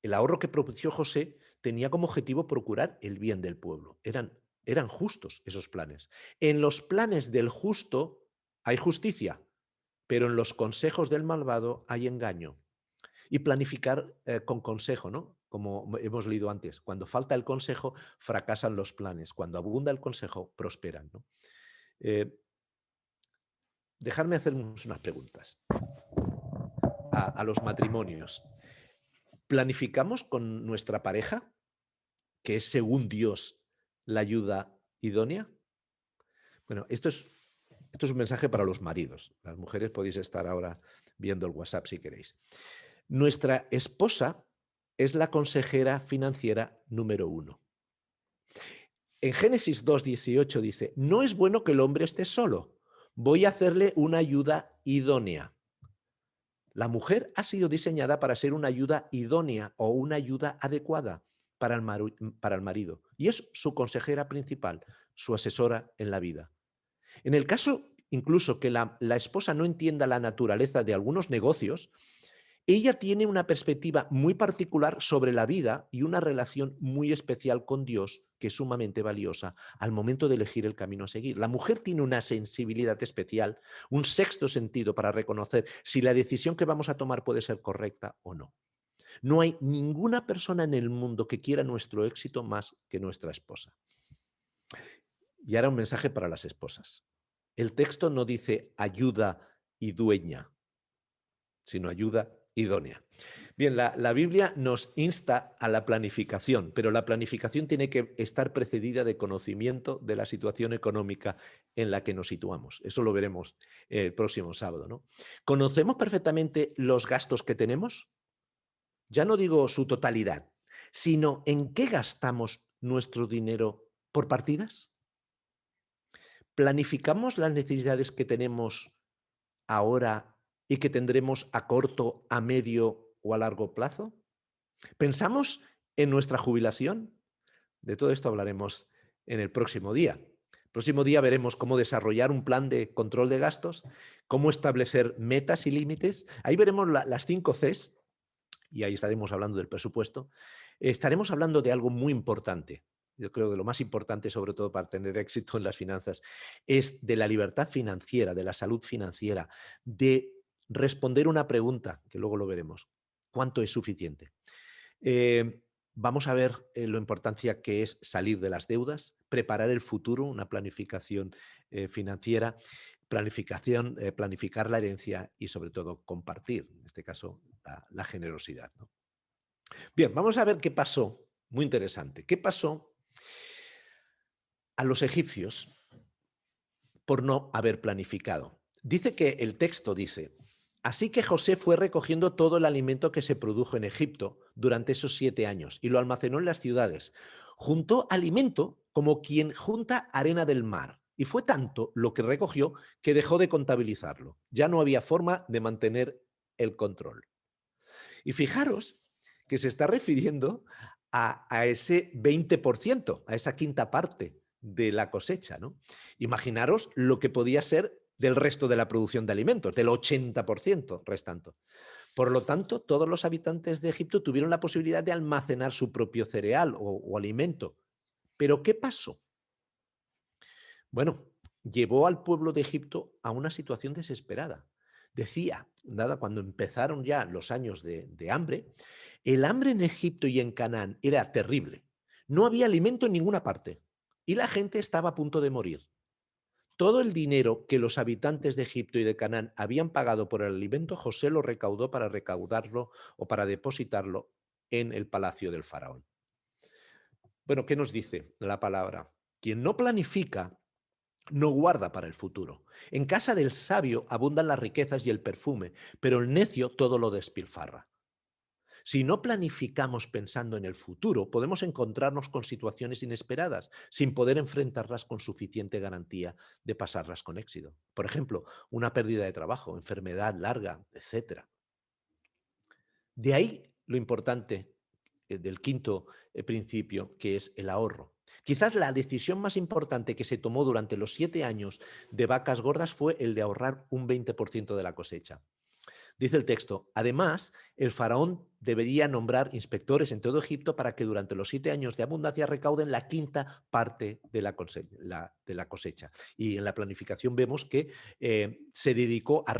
El ahorro que propició José tenía como objetivo procurar el bien del pueblo. Eran justos esos planes. En los planes del justo hay justicia, pero en los consejos del malvado hay engaño. Y planificar con consejo, ¿no? Como hemos leído antes, cuando falta el consejo, fracasan los planes. Cuando abunda el consejo, prosperan, ¿no? Eh, Dejadme hacernos unas preguntas a los matrimonios. ¿Planificamos con nuestra pareja, que es según Dios la ayuda idónea? Bueno, esto es un mensaje para los maridos. Las mujeres podéis estar ahora viendo el WhatsApp si queréis. Nuestra esposa es la consejera financiera número 1. En Génesis 2:18 dice: no es bueno que el hombre esté solo, voy a hacerle una ayuda idónea. La mujer ha sido diseñada para ser una ayuda idónea o una ayuda adecuada para el marido, y es su consejera principal, su asesora en la vida. En el caso incluso que la esposa no entienda la naturaleza de algunos negocios, ella tiene una perspectiva muy particular sobre la vida y una relación muy especial con Dios que es sumamente valiosa al momento de elegir el camino a seguir. La mujer tiene una sensibilidad especial, un sexto sentido para reconocer si la decisión que vamos a tomar puede ser correcta o no. No hay ninguna persona en el mundo que quiera nuestro éxito más que nuestra esposa. Y ahora un mensaje para las esposas. El texto no dice ayuda y dueña, sino ayuda idónea. Bien, la Biblia nos insta a la planificación, pero la planificación tiene que estar precedida de conocimiento de la situación económica en la que nos situamos. Eso lo veremos el próximo sábado, ¿no? ¿Conocemos perfectamente los gastos que tenemos? Ya no digo su totalidad, sino en qué gastamos nuestro dinero por partidas. ¿Planificamos las necesidades que tenemos ahora y que tendremos a corto, a medio o a largo plazo? ¿Pensamos en nuestra jubilación? De todo esto hablaremos en el próximo día. El próximo día veremos cómo desarrollar un plan de control de gastos, cómo establecer metas y límites. Ahí veremos las 5 Cs y ahí estaremos hablando del presupuesto. Estaremos hablando de algo muy importante. Yo creo que lo más importante, sobre todo para tener éxito en las finanzas, es de la libertad financiera, de la salud financiera, de responder una pregunta, que luego lo veremos. ¿Cuánto es suficiente? Eh, Vamos a ver lo importancia que es salir de las deudas, preparar el futuro, una planificación financiera, planificar la herencia y sobre todo compartir, en este caso, la generosidad, ¿no? Bien, vamos a ver qué pasó, muy interesante, qué pasó a los egipcios por no haber planificado. Dice que el texto dice, así que José fue recogiendo todo el alimento que se produjo en Egipto durante esos 7 años y lo almacenó en las ciudades. Juntó alimento como quien junta arena del mar. Y fue tanto lo que recogió que dejó de contabilizarlo. Ya no había forma de mantener el control. Y fijaros que se está refiriendo a ese 20%, a esa quinta parte de la cosecha, ¿no? Imaginaros lo que podía ser del resto de la producción de alimentos, del 80% restante. Por lo tanto, todos los habitantes de Egipto tuvieron la posibilidad de almacenar su propio cereal o alimento. Pero ¿qué pasó? Bueno, llevó al pueblo de Egipto a una situación desesperada. Decía, nada, cuando empezaron ya los años de hambre, el hambre en Egipto y en Canaán era terrible. No había alimento en ninguna parte y la gente estaba a punto de morir. Todo el dinero que los habitantes de Egipto y de Canaán habían pagado por el alimento, José lo recaudó para recaudarlo o para depositarlo en el palacio del faraón. Bueno, ¿qué nos dice la palabra? Quien no planifica no guarda para el futuro. En casa del sabio abundan las riquezas y el perfume, pero el necio todo lo despilfarra. Si no planificamos pensando en el futuro, podemos encontrarnos con situaciones inesperadas sin poder enfrentarlas con suficiente garantía de pasarlas con éxito. Por ejemplo, una pérdida de trabajo, enfermedad larga, etcétera. De ahí lo importante del quinto principio, que es el ahorro. Quizás la decisión más importante que se tomó durante los 7 años de vacas gordas fue el de ahorrar un 20% de la cosecha. Dice el texto, además, el faraón debería nombrar inspectores en todo Egipto para que durante los 7 años de abundancia recauden la quinta parte de la cosecha. Y en la planificación vemos que se dedicó a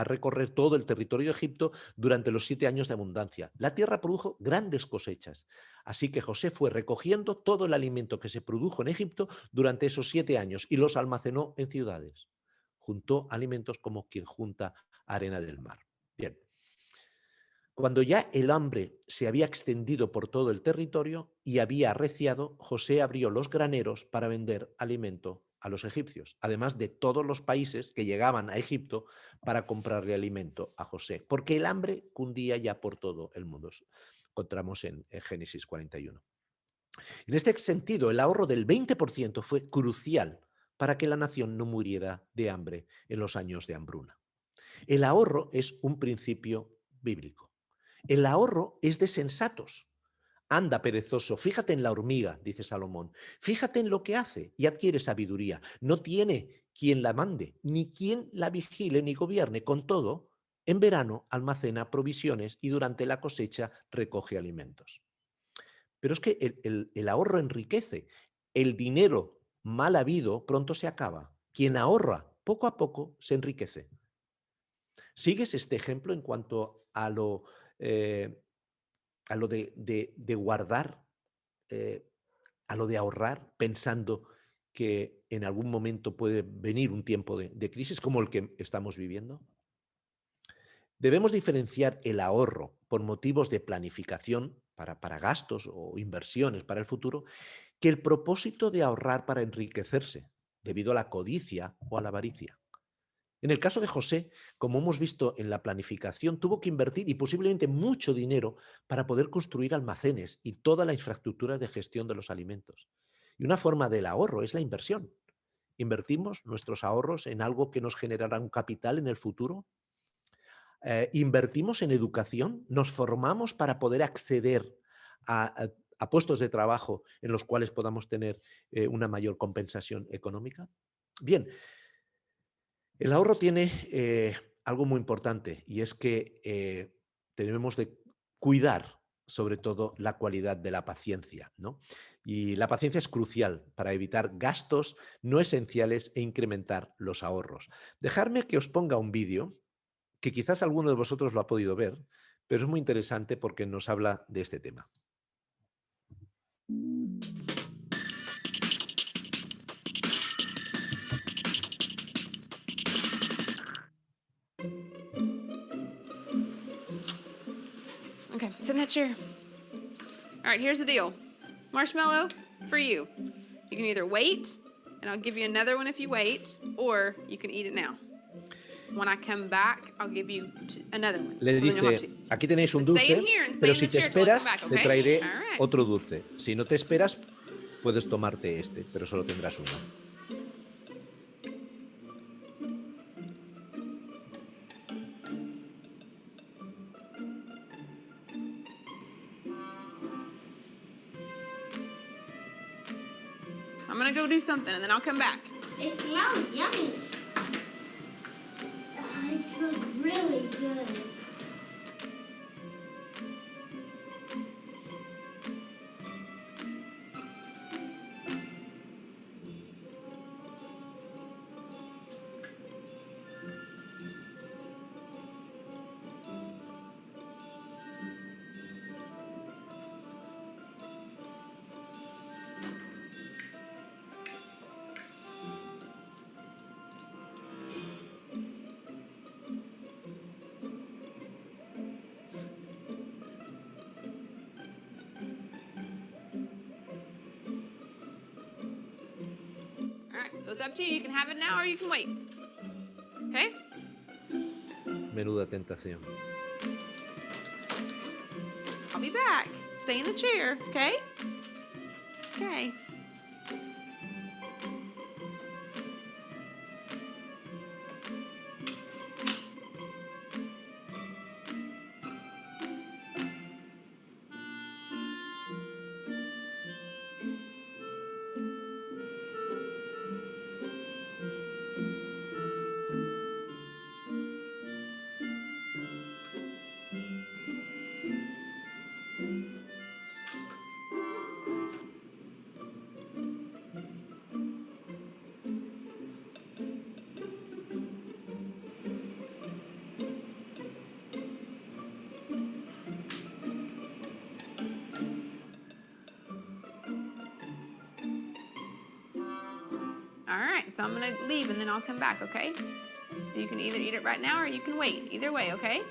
recorrer todo el territorio de Egipto durante los 7 años de abundancia. La tierra produjo grandes cosechas. Así que José fue recogiendo todo el alimento que se produjo en Egipto durante esos 7 años y los almacenó en ciudades. Juntó alimentos como quien junta arena del mar. Bien, cuando ya el hambre se había extendido por todo el territorio y había arreciado, José abrió los graneros para vender alimento a los egipcios, además de todos los países que llegaban a Egipto para comprarle alimento a José, porque el hambre cundía ya por todo el mundo. Encontramos en Génesis 41. En este sentido, el ahorro del 20% fue crucial para que la nación no muriera de hambre en los años de hambruna. El ahorro es un principio bíblico. El ahorro es de sensatos. Anda, perezoso, fíjate en la hormiga, dice Salomón. Fíjate en lo que hace y adquiere sabiduría. No tiene quien la mande, ni quien la vigile ni gobierne. Con todo, en verano almacena provisiones y durante la cosecha recoge alimentos. Pero es que el ahorro enriquece. El dinero mal habido pronto se acaba. Quien ahorra poco a poco se enriquece. ¿Sigues este ejemplo en cuanto eh, a lo de guardar, eh, a lo de ahorrar, pensando que en algún momento puede venir un tiempo de crisis como el que estamos viviendo? Debemos diferenciar el ahorro por motivos de planificación para gastos o inversiones para el futuro que el propósito de ahorrar para enriquecerse debido a la codicia o a la avaricia. En el caso de José, como hemos visto en la planificación, tuvo que invertir y posiblemente mucho dinero para poder construir almacenes y toda la infraestructura de gestión de los alimentos. Y una forma del ahorro es la inversión. ¿Invertimos nuestros ahorros en algo que nos generará un capital en el futuro? ¿Invertimos en educación? ¿Nos formamos para poder acceder a puestos de trabajo en los cuales podamos tener una mayor compensación económica? Bien, el ahorro tiene algo muy importante y es que tenemos de cuidar sobre todo la cualidad de la paciencia, ¿no? Y la paciencia es crucial para evitar gastos no esenciales e incrementar los ahorros. Dejadme que os ponga un vídeo que quizás alguno de vosotros lo ha podido ver, pero es muy interesante porque nos habla de este tema. Okay, sit in that chair. All right, here's the deal. Marshmallow, for you. You can either wait, and I'll give you another one if you wait, or you can eat it now. When I come back, I'll give you another one, Le so then you'll have two. dice, aquí tenéis un But stay in dulce, here and stay pero in the si te chair till I come esperas, back, te okay? traeré All right. otro dulce. Si no te esperas, puedes tomarte este, pero solo tendrás uno. I'm gonna go do something, and then I'll come back. It smells yummy. It smells really good. All right, so it's up to you. You can have it now, or you can wait. Okay? Menuda tentación. I'll be back. Stay in the chair, okay? Okay. All right, so I'm gonna leave and then I'll come back, okay? So you can either eat it right now or you can wait. Either way, okay?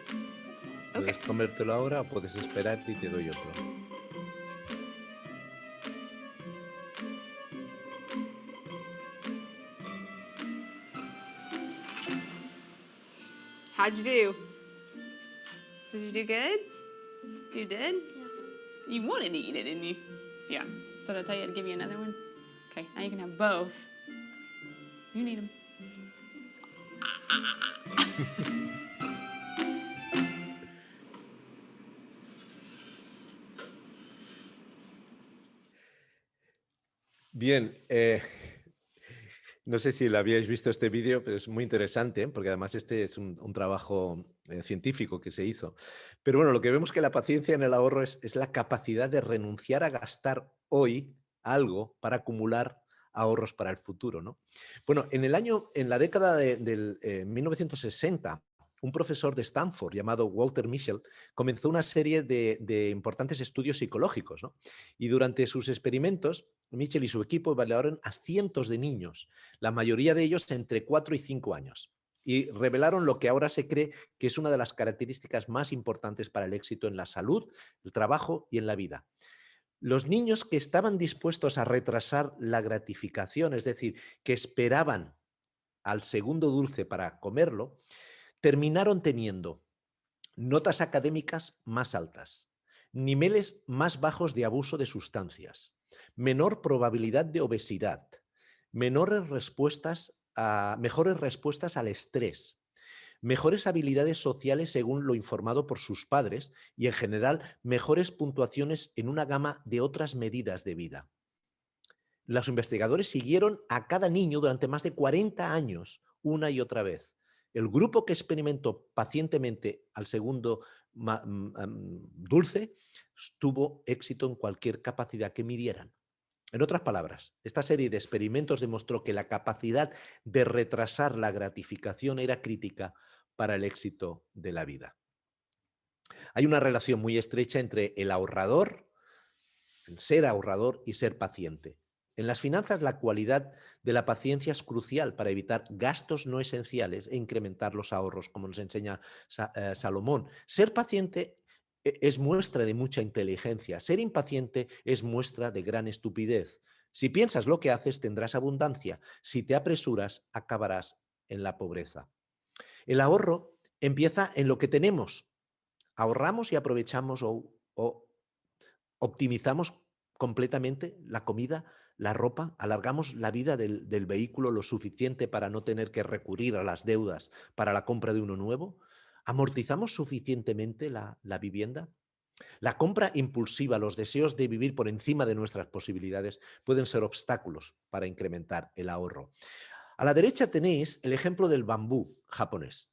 Okay. Puedes comértelo ahora o puedes esperar y te doy otro. How'd you do? Did you do good? You did? Yeah. You wanted to eat it, didn't you? Yeah. So did I tell you to give you another one? Okay, now you can have both. You need them. Bien, no sé si lo habíais visto este vídeo, pero es muy interesante, porque además este es un trabajo científico que se hizo. Pero bueno, lo que vemos que la paciencia en el ahorro es la capacidad de renunciar a gastar hoy algo para acumular ahorros para el futuro, ¿no? Bueno, en la década del 1960, un profesor de Stanford llamado Walter Mischel comenzó una serie de importantes estudios psicológicos, ¿no? Y durante sus experimentos, Mischel y su equipo evaluaron a cientos de niños, la mayoría de ellos entre 4 y 5 años, y revelaron lo que ahora se cree que es una de las características más importantes para el éxito en la salud, el trabajo y en la vida. Los niños que estaban dispuestos a retrasar la gratificación, es decir, que esperaban al segundo dulce para comerlo, terminaron teniendo notas académicas más altas, niveles más bajos de abuso de sustancias, menor probabilidad de obesidad, mejores respuestas al estrés, mejores habilidades sociales según lo informado por sus padres y, en general, mejores puntuaciones en una gama de otras medidas de vida. Los investigadores siguieron a cada niño durante más de 40 años, una y otra vez. El grupo que experimentó pacientemente al segundo dulce tuvo éxito en cualquier capacidad que midieran. En otras palabras, esta serie de experimentos demostró que la capacidad de retrasar la gratificación era crítica para el éxito de la vida. Hay una relación muy estrecha entre el ahorrador, el ser ahorrador y ser paciente. En las finanzas, la cualidad de la paciencia es crucial para evitar gastos no esenciales e incrementar los ahorros, como nos enseña Salomón. Ser paciente es muestra de mucha inteligencia. Ser impaciente es muestra de gran estupidez. Si piensas lo que haces, tendrás abundancia. Si te apresuras, acabarás en la pobreza. El ahorro empieza en lo que tenemos. Ahorramos y aprovechamos o optimizamos completamente la comida, la ropa, alargamos la vida del vehículo lo suficiente para no tener que recurrir a las deudas para la compra de uno nuevo, amortizamos suficientemente la vivienda. La compra impulsiva, los deseos de vivir por encima de nuestras posibilidades pueden ser obstáculos para incrementar el ahorro. A la derecha tenéis el ejemplo del bambú japonés.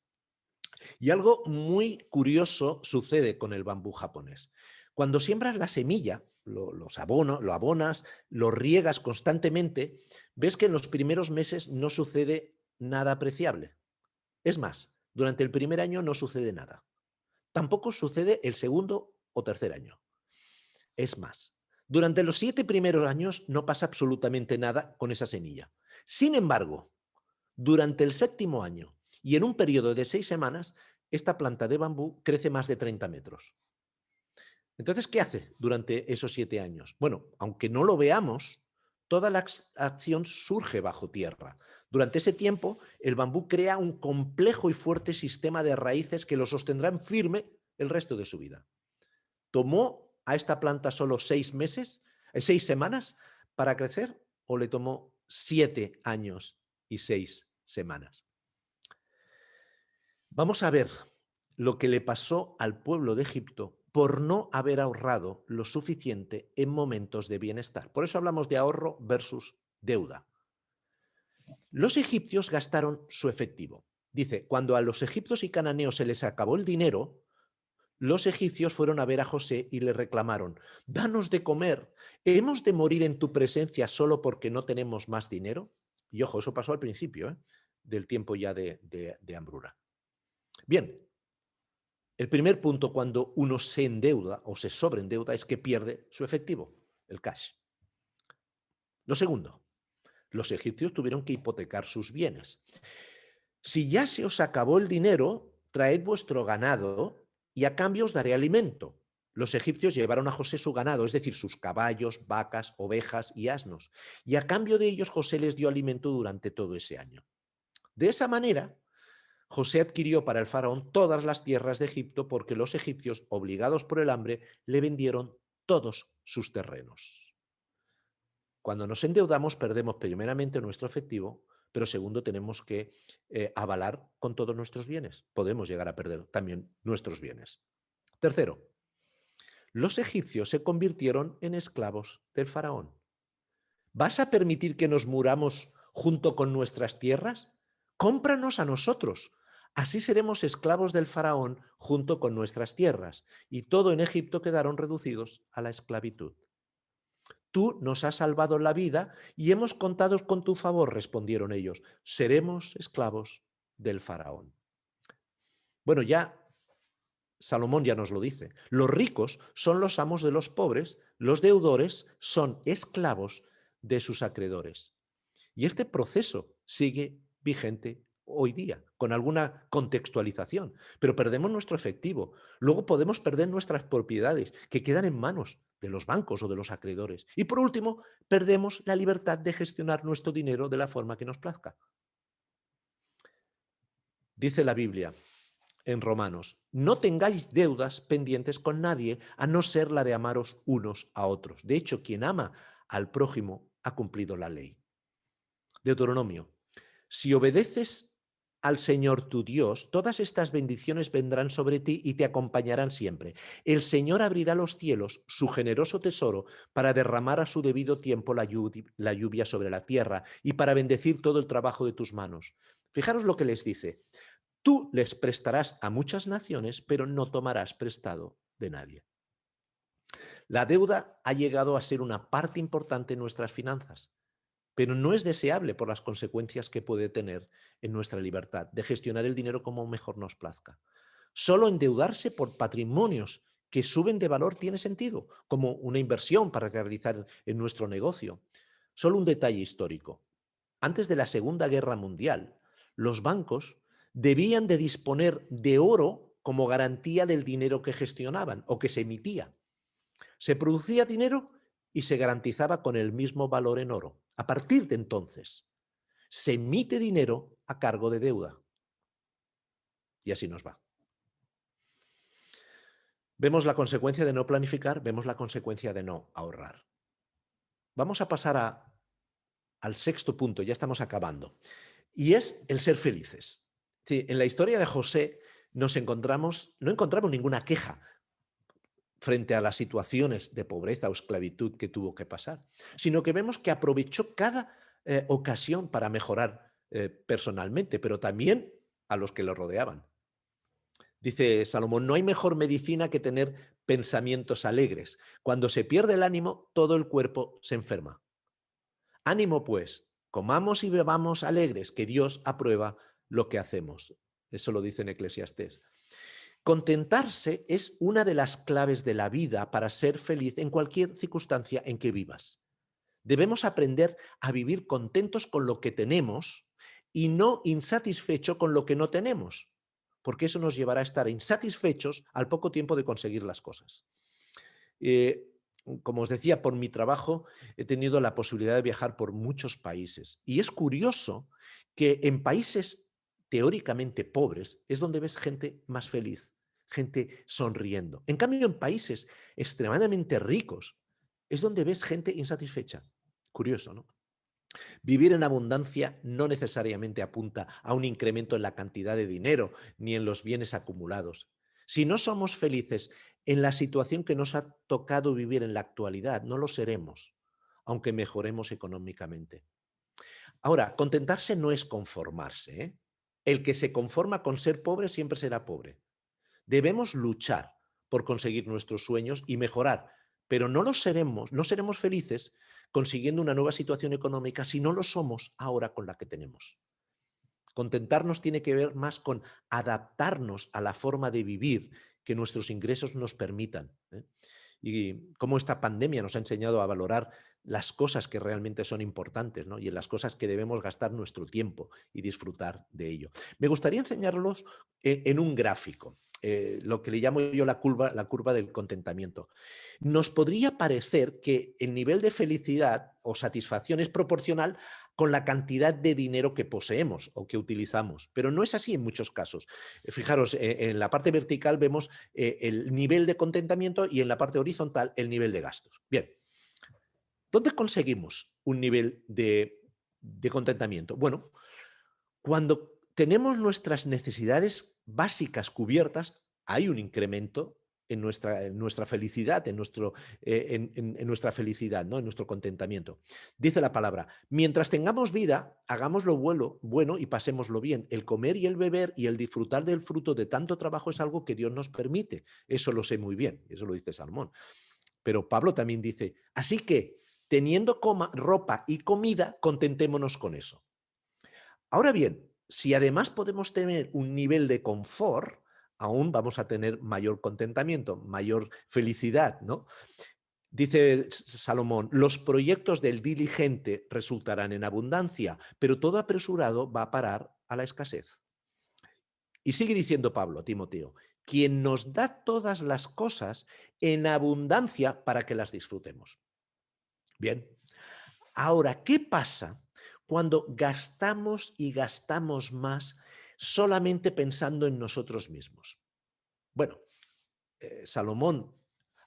Y algo muy curioso sucede con el bambú japonés. Cuando siembras la semilla, lo abonas, lo riegas constantemente, ves que en los primeros meses no sucede nada apreciable. Es más, durante el primer año no sucede nada. Tampoco sucede el segundo o tercer año. Es más, durante los 7 primeros años no pasa absolutamente nada con esa semilla. Sin embargo, durante el 7º año y en un periodo de 6 semanas, esta planta de bambú crece más de 30 metros. Entonces, ¿qué hace durante esos 7 años? Bueno, aunque no lo veamos, toda la acción surge bajo tierra. Durante ese tiempo, el bambú crea un complejo y fuerte sistema de raíces que lo sostendrán firme el resto de su vida. ¿Tomó a esta planta solo 6 semanas para crecer o le tomó 7 años y 6 semanas? Vamos a ver lo que le pasó al pueblo de Egipto por no haber ahorrado lo suficiente en momentos de bienestar. Por eso hablamos de ahorro versus deuda. Los egipcios gastaron su efectivo. Dice, cuando a los egipcios y cananeos se les acabó el dinero, los egipcios fueron a ver a José y le reclamaron, danos de comer, ¿hemos de morir en tu presencia solo porque no tenemos más dinero? Y ojo, eso pasó al principio del tiempo ya de hambruna. Bien, el primer punto cuando uno se endeuda o se sobreendeuda es que pierde su efectivo, el cash. Lo segundo, los egipcios tuvieron que hipotecar sus bienes. Si ya se os acabó el dinero, traed vuestro ganado y a cambio os daré alimento. Los egipcios llevaron a José su ganado, es decir, sus caballos, vacas, ovejas y asnos. Y a cambio de ellos José les dio alimento durante todo ese año. De esa manera, José adquirió para el faraón todas las tierras de Egipto porque los egipcios, obligados por el hambre, le vendieron todos sus terrenos. Cuando nos endeudamos, perdemos primeramente nuestro efectivo, pero segundo, tenemos que avalar con todos nuestros bienes. Podemos llegar a perder también nuestros bienes. Tercero, los egipcios se convirtieron en esclavos del faraón. ¿Vas a permitir que nos muramos junto con nuestras tierras? Cómpranos a nosotros. Así seremos esclavos del faraón junto con nuestras tierras. Y todo en Egipto quedaron reducidos a la esclavitud. Tú nos has salvado la vida y hemos contado con tu favor, respondieron ellos. Seremos esclavos del faraón. Bueno, ya Salomón ya nos lo dice. Los ricos son los amos de los pobres, los deudores son esclavos de sus acreedores. Y este proceso sigue vigente hoy día, con alguna contextualización, pero perdemos nuestro efectivo. Luego podemos perder nuestras propiedades, que quedan en manos de los bancos o de los acreedores. Y por último, perdemos la libertad de gestionar nuestro dinero de la forma que nos plazca. Dice la Biblia en Romanos, no tengáis deudas pendientes con nadie, a no ser la de amaros unos a otros. De hecho, quien ama al prójimo ha cumplido la ley. Deuteronomio, si obedeces al Señor tu Dios, todas estas bendiciones vendrán sobre ti y te acompañarán siempre. El Señor abrirá los cielos, su generoso tesoro, para derramar a su debido tiempo la lluvia sobre la tierra y para bendecir todo el trabajo de tus manos. Fijaros lo que les dice. Tú les prestarás a muchas naciones, pero no tomarás prestado de nadie. La deuda ha llegado a ser una parte importante en nuestras finanzas, pero no es deseable por las consecuencias que puede tener en nuestra libertad de gestionar el dinero como mejor nos plazca. Solo endeudarse por patrimonios que suben de valor tiene sentido, como una inversión para realizar en nuestro negocio. Solo un detalle histórico. Antes de la Segunda Guerra Mundial, los bancos debían de disponer de oro como garantía del dinero que gestionaban o que se emitía. Se producía dinero y se garantizaba con el mismo valor en oro. A partir de entonces, se emite dinero a cargo de deuda. Y así nos va. Vemos la consecuencia de no planificar, vemos la consecuencia de no ahorrar. Vamos a pasar al sexto punto, ya estamos acabando, y es el ser felices. Sí, en la historia de José no encontramos ninguna queja frente a las situaciones de pobreza o esclavitud que tuvo que pasar, sino que vemos que aprovechó cada ocasión para mejorar personalmente, pero también a los que lo rodeaban. Dice Salomón, no hay mejor medicina que tener pensamientos alegres. Cuando se pierde el ánimo, todo el cuerpo se enferma. Ánimo, pues, comamos y bebamos alegres, que Dios aprueba lo que hacemos. Eso lo dice en Eclesiastés. Contentarse es una de las claves de la vida para ser feliz en cualquier circunstancia en que vivas. Debemos aprender a vivir contentos con lo que tenemos y no insatisfecho con lo que no tenemos, porque eso nos llevará a estar insatisfechos al poco tiempo de conseguir las cosas. Como os decía, por mi trabajo he tenido la posibilidad de viajar por muchos países y es curioso que en países teóricamente pobres es donde ves gente más feliz, gente sonriendo. En cambio, en países extremadamente ricos es donde ves gente insatisfecha. Curioso, ¿no? Vivir en abundancia no necesariamente apunta a un incremento en la cantidad de dinero ni en los bienes acumulados. Si no somos felices en la situación que nos ha tocado vivir en la actualidad, no lo seremos, aunque mejoremos económicamente. Ahora, contentarse no es conformarse, ¿eh? El que se conforma con ser pobre siempre será pobre. Debemos luchar por conseguir nuestros sueños y mejorar, pero no seremos felices consiguiendo una nueva situación económica si no lo somos ahora con la que tenemos. Contentarnos tiene que ver más con adaptarnos a la forma de vivir que nuestros ingresos nos permitan, ¿eh? Y cómo esta pandemia nos ha enseñado a valorar las cosas que realmente son importantes, ¿no? Y en las cosas que debemos gastar nuestro tiempo y disfrutar de ello. Me gustaría enseñarlos en un gráfico, lo que le llamo yo la curva del contentamiento. Nos podría parecer que el nivel de felicidad o satisfacción es proporcional con la cantidad de dinero que poseemos o que utilizamos, pero no es así en muchos casos. Fijaros, en la parte vertical vemos el nivel de contentamiento y en la parte horizontal el nivel de gastos. Bien, ¿dónde conseguimos un nivel de contentamiento? Bueno, cuando tenemos nuestras necesidades básicas cubiertas, hay un incremento en nuestra felicidad, en nuestra felicidad, ¿no? En nuestro contentamiento. Dice la palabra, mientras tengamos vida, hagamos lo bueno y pasémoslo bien. El comer y el beber y el disfrutar del fruto de tanto trabajo es algo que Dios nos permite. Eso lo sé muy bien, eso lo dice Salomón. Pero Pablo también dice, así que teniendo ropa y comida, contentémonos con eso. Ahora bien, si además podemos tener un nivel de confort, aún vamos a tener mayor contentamiento, mayor felicidad, ¿no? Dice Salomón, los proyectos del diligente resultarán en abundancia, pero todo apresurado va a parar a la escasez. Y sigue diciendo Pablo, Timoteo, quien nos da todas las cosas en abundancia para que las disfrutemos. Bien, ahora, ¿qué pasa cuando gastamos y gastamos más solamente pensando en nosotros mismos. Bueno, Salomón,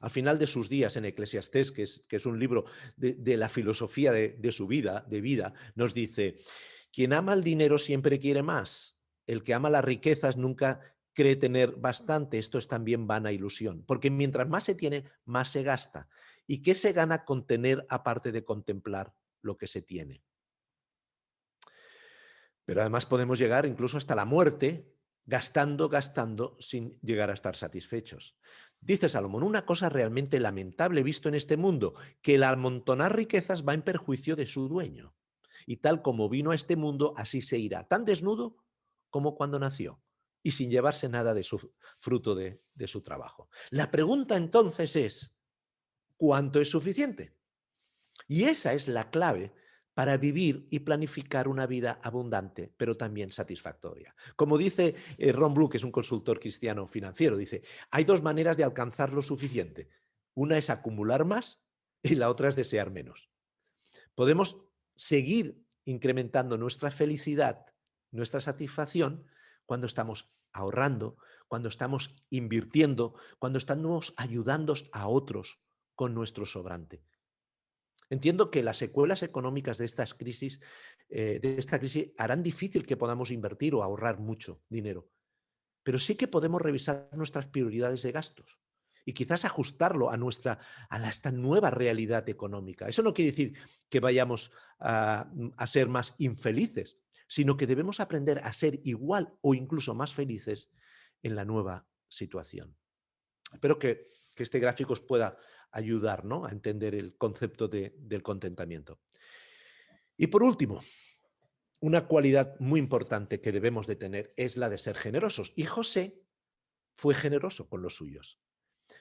al final de sus días en Eclesiastés, que es un libro de la filosofía de su vida, nos dice, quien ama el dinero siempre quiere más. El que ama las riquezas nunca cree tener bastante. Esto es también vana ilusión, porque mientras más se tiene, más se gasta. ¿Y qué se gana con tener aparte de contemplar lo que se tiene? Pero además podemos llegar incluso hasta la muerte gastando sin llegar a estar satisfechos. Dice Salomón, una cosa realmente lamentable visto en este mundo, que el amontonar riquezas va en perjuicio de su dueño. Y tal como vino a este mundo, así se irá, tan desnudo como cuando nació, y sin llevarse nada de su fruto de su trabajo. La pregunta entonces es, ¿cuánto es suficiente? Y esa es la clave para vivir y planificar una vida abundante, pero también satisfactoria. Como dice Ron Blue, que es un consultor cristiano financiero, dice, hay dos maneras de alcanzar lo suficiente. Una es acumular más y la otra es desear menos. Podemos seguir incrementando nuestra felicidad, nuestra satisfacción, cuando estamos ahorrando, cuando estamos invirtiendo, cuando estamos ayudando a otros con nuestro sobrante. Entiendo que las secuelas económicas de esta crisis harán difícil que podamos invertir o ahorrar mucho dinero, pero sí que podemos revisar nuestras prioridades de gastos y quizás ajustarlo a esta nueva realidad económica. Eso no quiere decir que vayamos a ser más infelices, sino que debemos aprender a ser igual o incluso más felices en la nueva situación. Espero que este gráfico os pueda ayudar, ¿no?, a entender el concepto del contentamiento. Y por último, una cualidad muy importante que debemos de tener es la de ser generosos. Y José fue generoso con los suyos.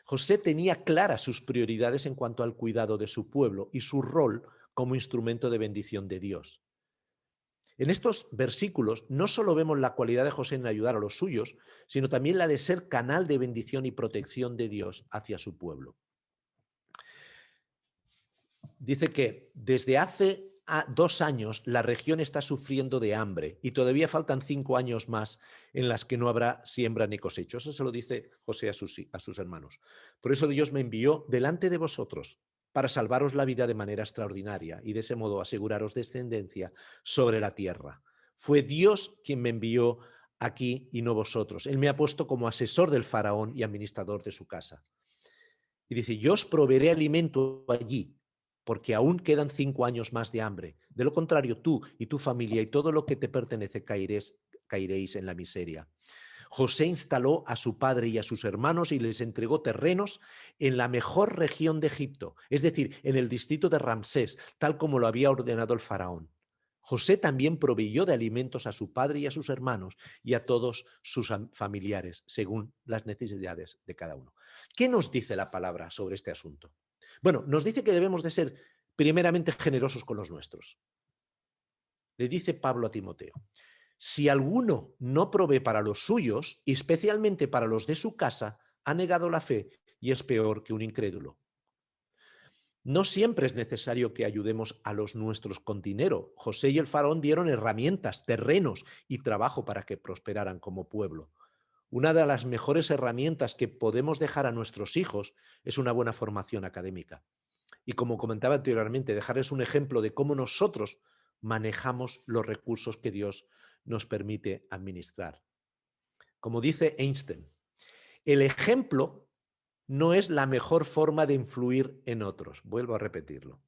José tenía claras sus prioridades en cuanto al cuidado de su pueblo y su rol como instrumento de bendición de Dios. En estos versículos no solo vemos la cualidad de José en ayudar a los suyos, sino también la de ser canal de bendición y protección de Dios hacia su pueblo. Dice que desde hace 2 años la región está sufriendo de hambre y todavía faltan 5 años más en las que no habrá siembra ni cosecha. Eso se lo dice José a sus hermanos. Por eso Dios me envió delante de vosotros para salvaros la vida de manera extraordinaria y de ese modo aseguraros descendencia sobre la tierra. Fue Dios quien me envió aquí y no vosotros. Él me ha puesto como asesor del faraón y administrador de su casa. Y dice, yo os proveeré alimento allí, porque aún quedan 5 años más de hambre. De lo contrario, tú y tu familia y todo lo que te pertenece caeréis en la miseria. José instaló a su padre y a sus hermanos y les entregó terrenos en la mejor región de Egipto, es decir, en el distrito de Ramsés, tal como lo había ordenado el faraón. José también proveyó de alimentos a su padre y a sus hermanos y a todos sus familiares, según las necesidades de cada uno. ¿Qué nos dice la palabra sobre este asunto? Bueno, nos dice que debemos de ser primeramente generosos con los nuestros. Le dice Pablo a Timoteo, si alguno no provee para los suyos, y especialmente para los de su casa, ha negado la fe y es peor que un incrédulo. No siempre es necesario que ayudemos a los nuestros con dinero. José y el faraón dieron herramientas, terrenos y trabajo para que prosperaran como pueblo. Una de las mejores herramientas que podemos dejar a nuestros hijos es una buena formación académica. Y como comentaba anteriormente, dejarles un ejemplo de cómo nosotros manejamos los recursos que Dios nos permite administrar. Como dice Einstein, el ejemplo no es la mejor forma de influir en otros. Vuelvo a repetirlo.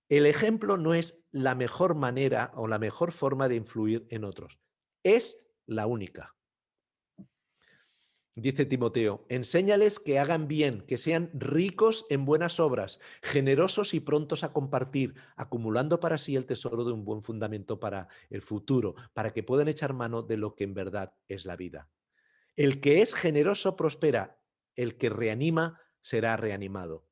El ejemplo no es la mejor manera o la mejor forma de influir en otros. Es la única. Dice Timoteo, enséñales que hagan bien, que sean ricos en buenas obras, generosos y prontos a compartir, acumulando para sí el tesoro de un buen fundamento para el futuro, para que puedan echar mano de lo que en verdad es la vida. El que es generoso prospera, el que reanima será reanimado.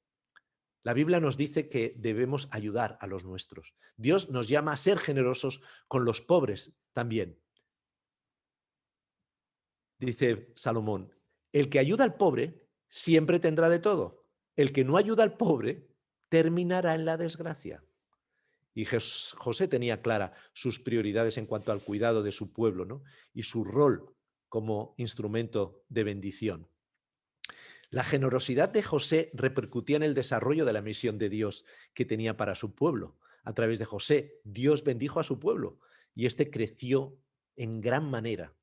La Biblia nos dice que debemos ayudar a los nuestros. Dios nos llama a ser generosos con los pobres también. Dice Salomón, el que ayuda al pobre siempre tendrá de todo. El que no ayuda al pobre terminará en la desgracia. Y José tenía clara sus prioridades en cuanto al cuidado de su pueblo, ¿no? Y su rol como instrumento de bendición. La generosidad de José repercutía en el desarrollo de la misión de Dios que tenía para su pueblo. A través de José, Dios bendijo a su pueblo y éste creció en gran manera.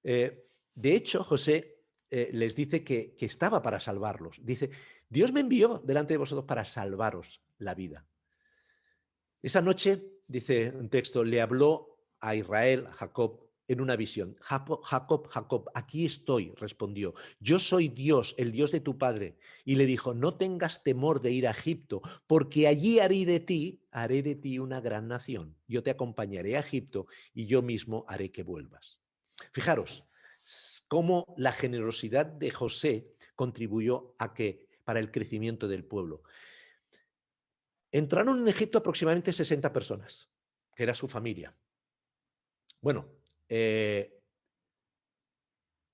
De hecho, José les dice que estaba para salvarlos. Dice, Dios me envió delante de vosotros para salvaros la vida. Esa noche, dice un texto, le habló a Israel, a Jacob, en una visión. Jacob, Jacob, Jacob, aquí estoy, respondió. Yo soy Dios, el Dios de tu padre. Y le dijo, no tengas temor de ir a Egipto, porque allí haré de ti una gran nación. Yo te acompañaré a Egipto y yo mismo haré que vuelvas. Fijaros cómo la generosidad de José contribuyó para el crecimiento del pueblo. Entraron en Egipto aproximadamente 60 personas, que era su familia. Bueno,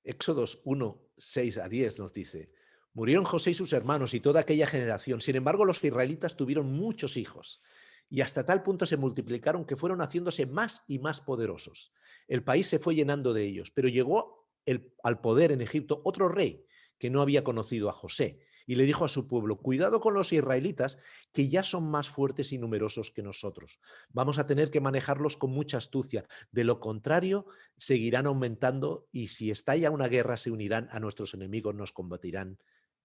Éxodos 1, 6 a 10 nos dice, murieron José y sus hermanos y toda aquella generación. Sin embargo, los israelitas tuvieron muchos hijos y hasta tal punto se multiplicaron que fueron haciéndose más y más poderosos. El país se fue llenando de ellos, pero llegó al poder en Egipto otro rey que no había conocido a José y le dijo a su pueblo, cuidado con los israelitas que ya son más fuertes y numerosos que nosotros. Vamos a tener que manejarlos con mucha astucia. De lo contrario, seguirán aumentando y si estalla una guerra se unirán a nuestros enemigos, nos combatirán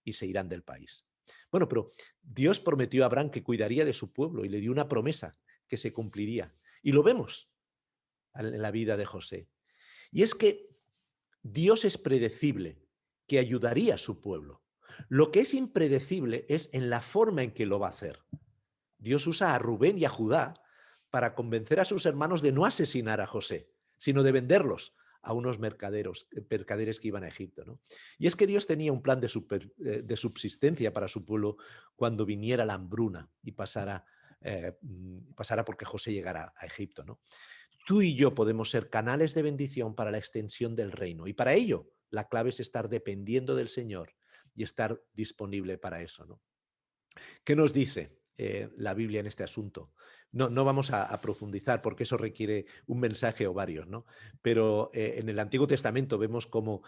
y se irán del país. Bueno, pero Dios prometió a Abraham que cuidaría de su pueblo y le dio una promesa que se cumpliría. Y lo vemos en la vida de José. Y es que Dios es predecible, que ayudaría a su pueblo. Lo que es impredecible es en la forma en que lo va a hacer. Dios usa a Rubén y a Judá para convencer a sus hermanos de no asesinar a José, sino de venderlos a unos mercaderes que iban a Egipto, ¿no? Y es que Dios tenía un plan de subsistencia para su pueblo cuando viniera la hambruna y pasara porque José llegara a Egipto, ¿no? Tú y yo podemos ser canales de bendición para la extensión del reino y para ello la clave es estar dependiendo del Señor y estar disponible para eso, ¿no? ¿Qué nos dice la Biblia en este asunto? No vamos a profundizar porque eso requiere un mensaje o varios, ¿no? Pero en el Antiguo Testamento vemos cómo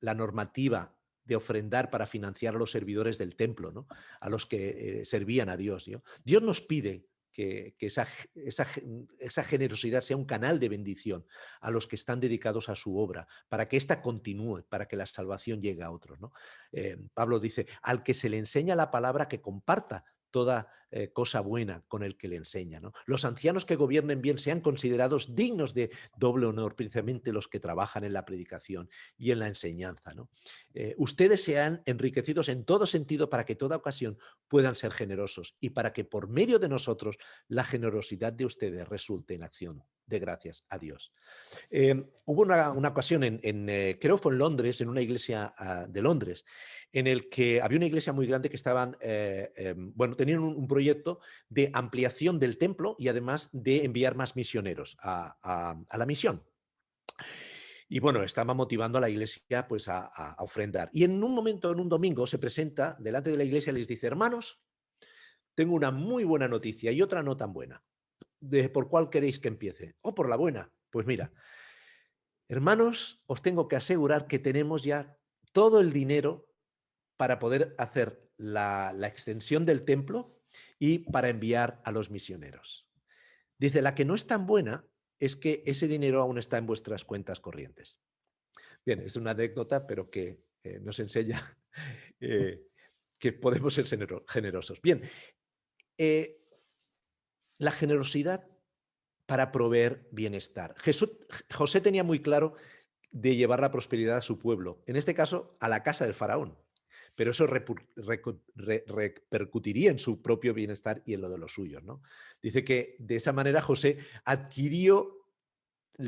la normativa de ofrendar para financiar a los servidores del templo, ¿no? A los que servían a Dios, ¿no? Dios nos pide que esa generosidad sea un canal de bendición a los que están dedicados a su obra, para que ésta continúe, para que la salvación llegue a otros, ¿no? Pablo dice, al que se le enseña la palabra, que comparta toda cosa buena con el que le enseña, ¿no? Los ancianos que gobiernen bien sean considerados dignos de doble honor, precisamente los que trabajan en la predicación y en la enseñanza, ¿no? Ustedes sean enriquecidos en todo sentido para que toda ocasión puedan ser generosos y para que por medio de nosotros la generosidad de ustedes resulte en acción de gracias a Dios. Hubo una ocasión, creo fue en Londres, en una iglesia de Londres, en el que había una iglesia muy grande que estaban, tenían un proyecto de ampliación del templo y además de enviar más misioneros a la misión. Y bueno, estaba motivando a la iglesia pues, a ofrendar. Y en un momento, en un domingo, se presenta delante de la iglesia y les dice, hermanos, tengo una muy buena noticia y otra no tan buena. ¿Por cuál queréis que empiece? Oh, por la buena. Pues mira, hermanos, os tengo que asegurar que tenemos ya todo el dinero para poder hacer la extensión del templo y para enviar a los misioneros. Dice, la que no es tan buena es que ese dinero aún está en vuestras cuentas corrientes. Bien, es una anécdota, pero que nos enseña que podemos ser generosos. Bien, la generosidad para proveer bienestar. José tenía muy claro de llevar la prosperidad a su pueblo, en este caso a la casa del faraón, pero eso repercutiría en su propio bienestar y en lo de los suyos, ¿no? Dice que de esa manera José adquirió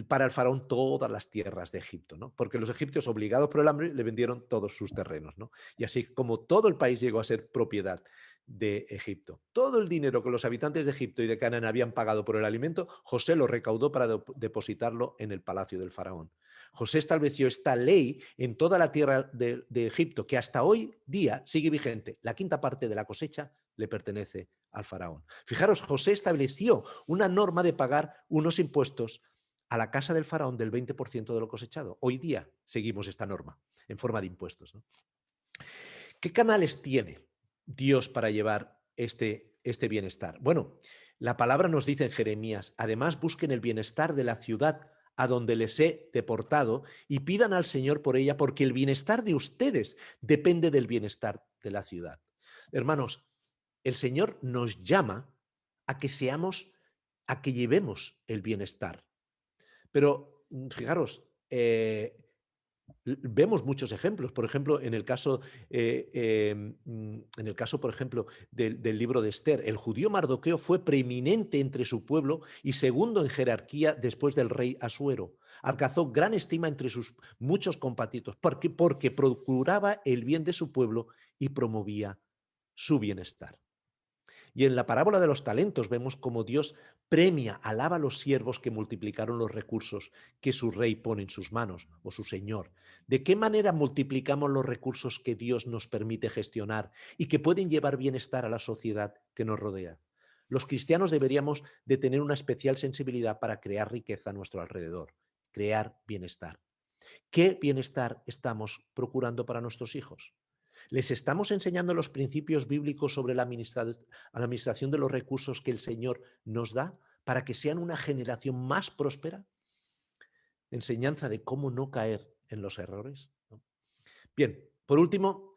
para el faraón todas las tierras de Egipto, ¿no? Porque los egipcios, obligados por el hambre, le vendieron todos sus terrenos, ¿no? Y así como todo el país llegó a ser propiedad de Egipto. Todo el dinero que los habitantes de Egipto y de Canaán habían pagado por el alimento, José lo recaudó para depositarlo en el palacio del faraón. José estableció esta ley en toda la tierra de Egipto, que hasta hoy día sigue vigente. La quinta parte de la cosecha le pertenece al faraón. Fijaros, José estableció una norma de pagar unos impuestos a la casa del faraón del 20% de lo cosechado. Hoy día seguimos esta norma en forma de impuestos, ¿no? ¿Qué canales tiene Dios para llevar este bienestar? Bueno, la palabra nos dice en Jeremías, además busquen el bienestar de la ciudad a donde les he deportado y pidan al Señor por ella, porque el bienestar de ustedes depende del bienestar de la ciudad. Hermanos, el Señor nos llama a que a que llevemos el bienestar. Pero fijaros, vemos muchos ejemplos. Por ejemplo, en el caso, por ejemplo, del libro de Esther, el judío Mardoqueo fue preeminente entre su pueblo y segundo en jerarquía después del rey Asuero. Alcanzó gran estima entre sus muchos compatriotas porque procuraba el bien de su pueblo y promovía su bienestar. Y en la parábola de los talentos vemos cómo Dios premia, alaba a los siervos que multiplicaron los recursos que su rey pone en sus manos o su señor. ¿De qué manera multiplicamos los recursos que Dios nos permite gestionar y que pueden llevar bienestar a la sociedad que nos rodea? Los cristianos deberíamos de tener una especial sensibilidad para crear riqueza a nuestro alrededor, crear bienestar. ¿Qué bienestar estamos procurando para nuestros hijos? ¿Les estamos enseñando los principios bíblicos sobre la administración de los recursos que el Señor nos da para que sean una generación más próspera? Enseñanza de cómo no caer en los errores, ¿no? Bien, por último,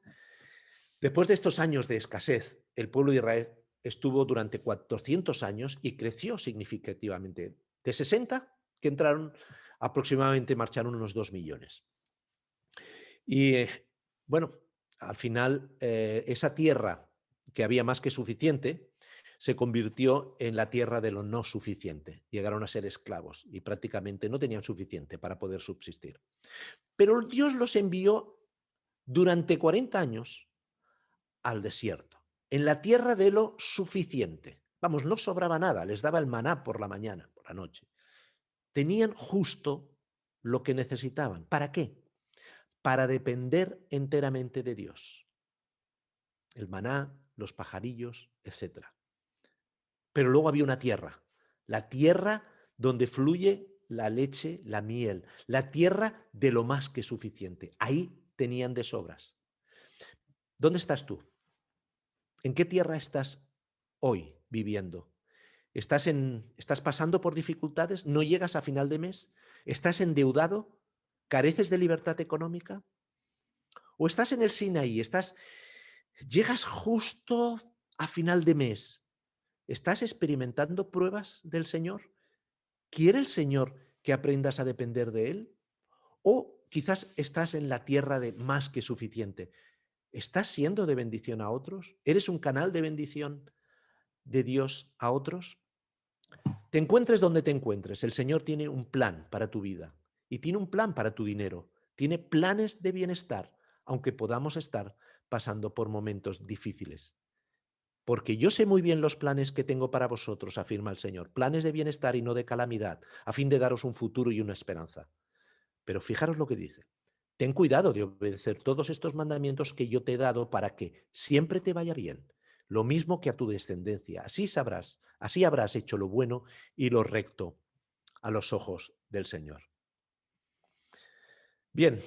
después de estos años de escasez, el pueblo de Israel estuvo durante 400 años y creció significativamente. De 60 que entraron, aproximadamente marcharon unos 2 millones. Y bueno, al final esa tierra que había más que suficiente se convirtió en la tierra de lo no suficiente. Llegaron a ser esclavos y prácticamente no tenían suficiente para poder subsistir. Pero Dios los envió durante 40 años al desierto, en la tierra de lo suficiente. Vamos, no sobraba nada, les daba el maná por la mañana, por la noche. Tenían justo lo que necesitaban. ¿Para qué? Para depender enteramente de Dios. El maná, los pajarillos, etc. Pero luego había una tierra, la tierra donde fluye la leche, la miel, la tierra de lo más que suficiente. Ahí tenían de sobras. ¿Dónde estás tú? ¿En qué tierra estás hoy viviendo? ¿Estás pasando por dificultades? ¿No llegas a final de mes? ¿Estás endeudado? ¿Careces de libertad económica? ¿O estás en el Sinaí? Llegas justo a final de mes. ¿Estás experimentando pruebas del Señor? ¿Quiere el Señor que aprendas a depender de Él? ¿O quizás estás en la tierra de más que suficiente? ¿Estás siendo de bendición a otros? ¿Eres un canal de bendición de Dios a otros? Te encuentres donde te encuentres, el Señor tiene un plan para tu vida y tiene un plan para tu dinero. Tiene planes de bienestar, aunque podamos estar pasando por momentos difíciles. Porque yo sé muy bien los planes que tengo para vosotros, afirma el Señor, planes de bienestar y no de calamidad, a fin de daros un futuro y una esperanza. Pero fijaros lo que dice. Ten cuidado de obedecer todos estos mandamientos que yo te he dado para que siempre te vaya bien, lo mismo que a tu descendencia. Así habrás hecho lo bueno y lo recto a los ojos del Señor. Bien,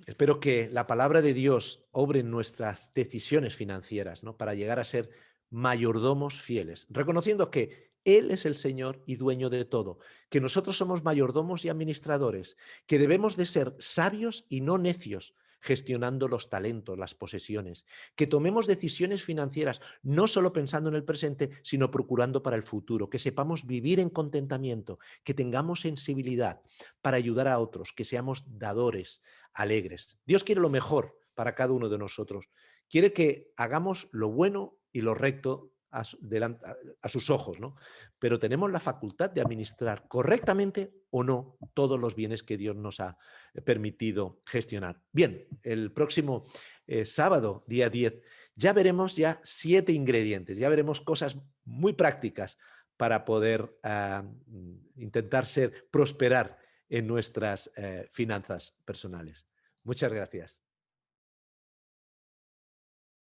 espero que la palabra de Dios obre en nuestras decisiones financieras, ¿no? Para llegar a ser mayordomos fieles, reconociendo que Él es el Señor y dueño de todo, que nosotros somos mayordomos y administradores, que debemos de ser sabios y no necios, gestionando los talentos, las posesiones, que tomemos decisiones financieras, no solo pensando en el presente, sino procurando para el futuro, que sepamos vivir en contentamiento, que tengamos sensibilidad para ayudar a otros, que seamos dadores, alegres. Dios quiere lo mejor para cada uno de nosotros. Quiere que hagamos lo bueno y lo recto a sus ojos, ¿no? Pero tenemos la facultad de administrar correctamente o no todos los bienes que Dios nos ha permitido gestionar. Bien, el próximo sábado, día 10, ya veremos 7 ingredientes, ya veremos cosas muy prácticas para poder intentar prosperar en nuestras finanzas personales. Muchas gracias.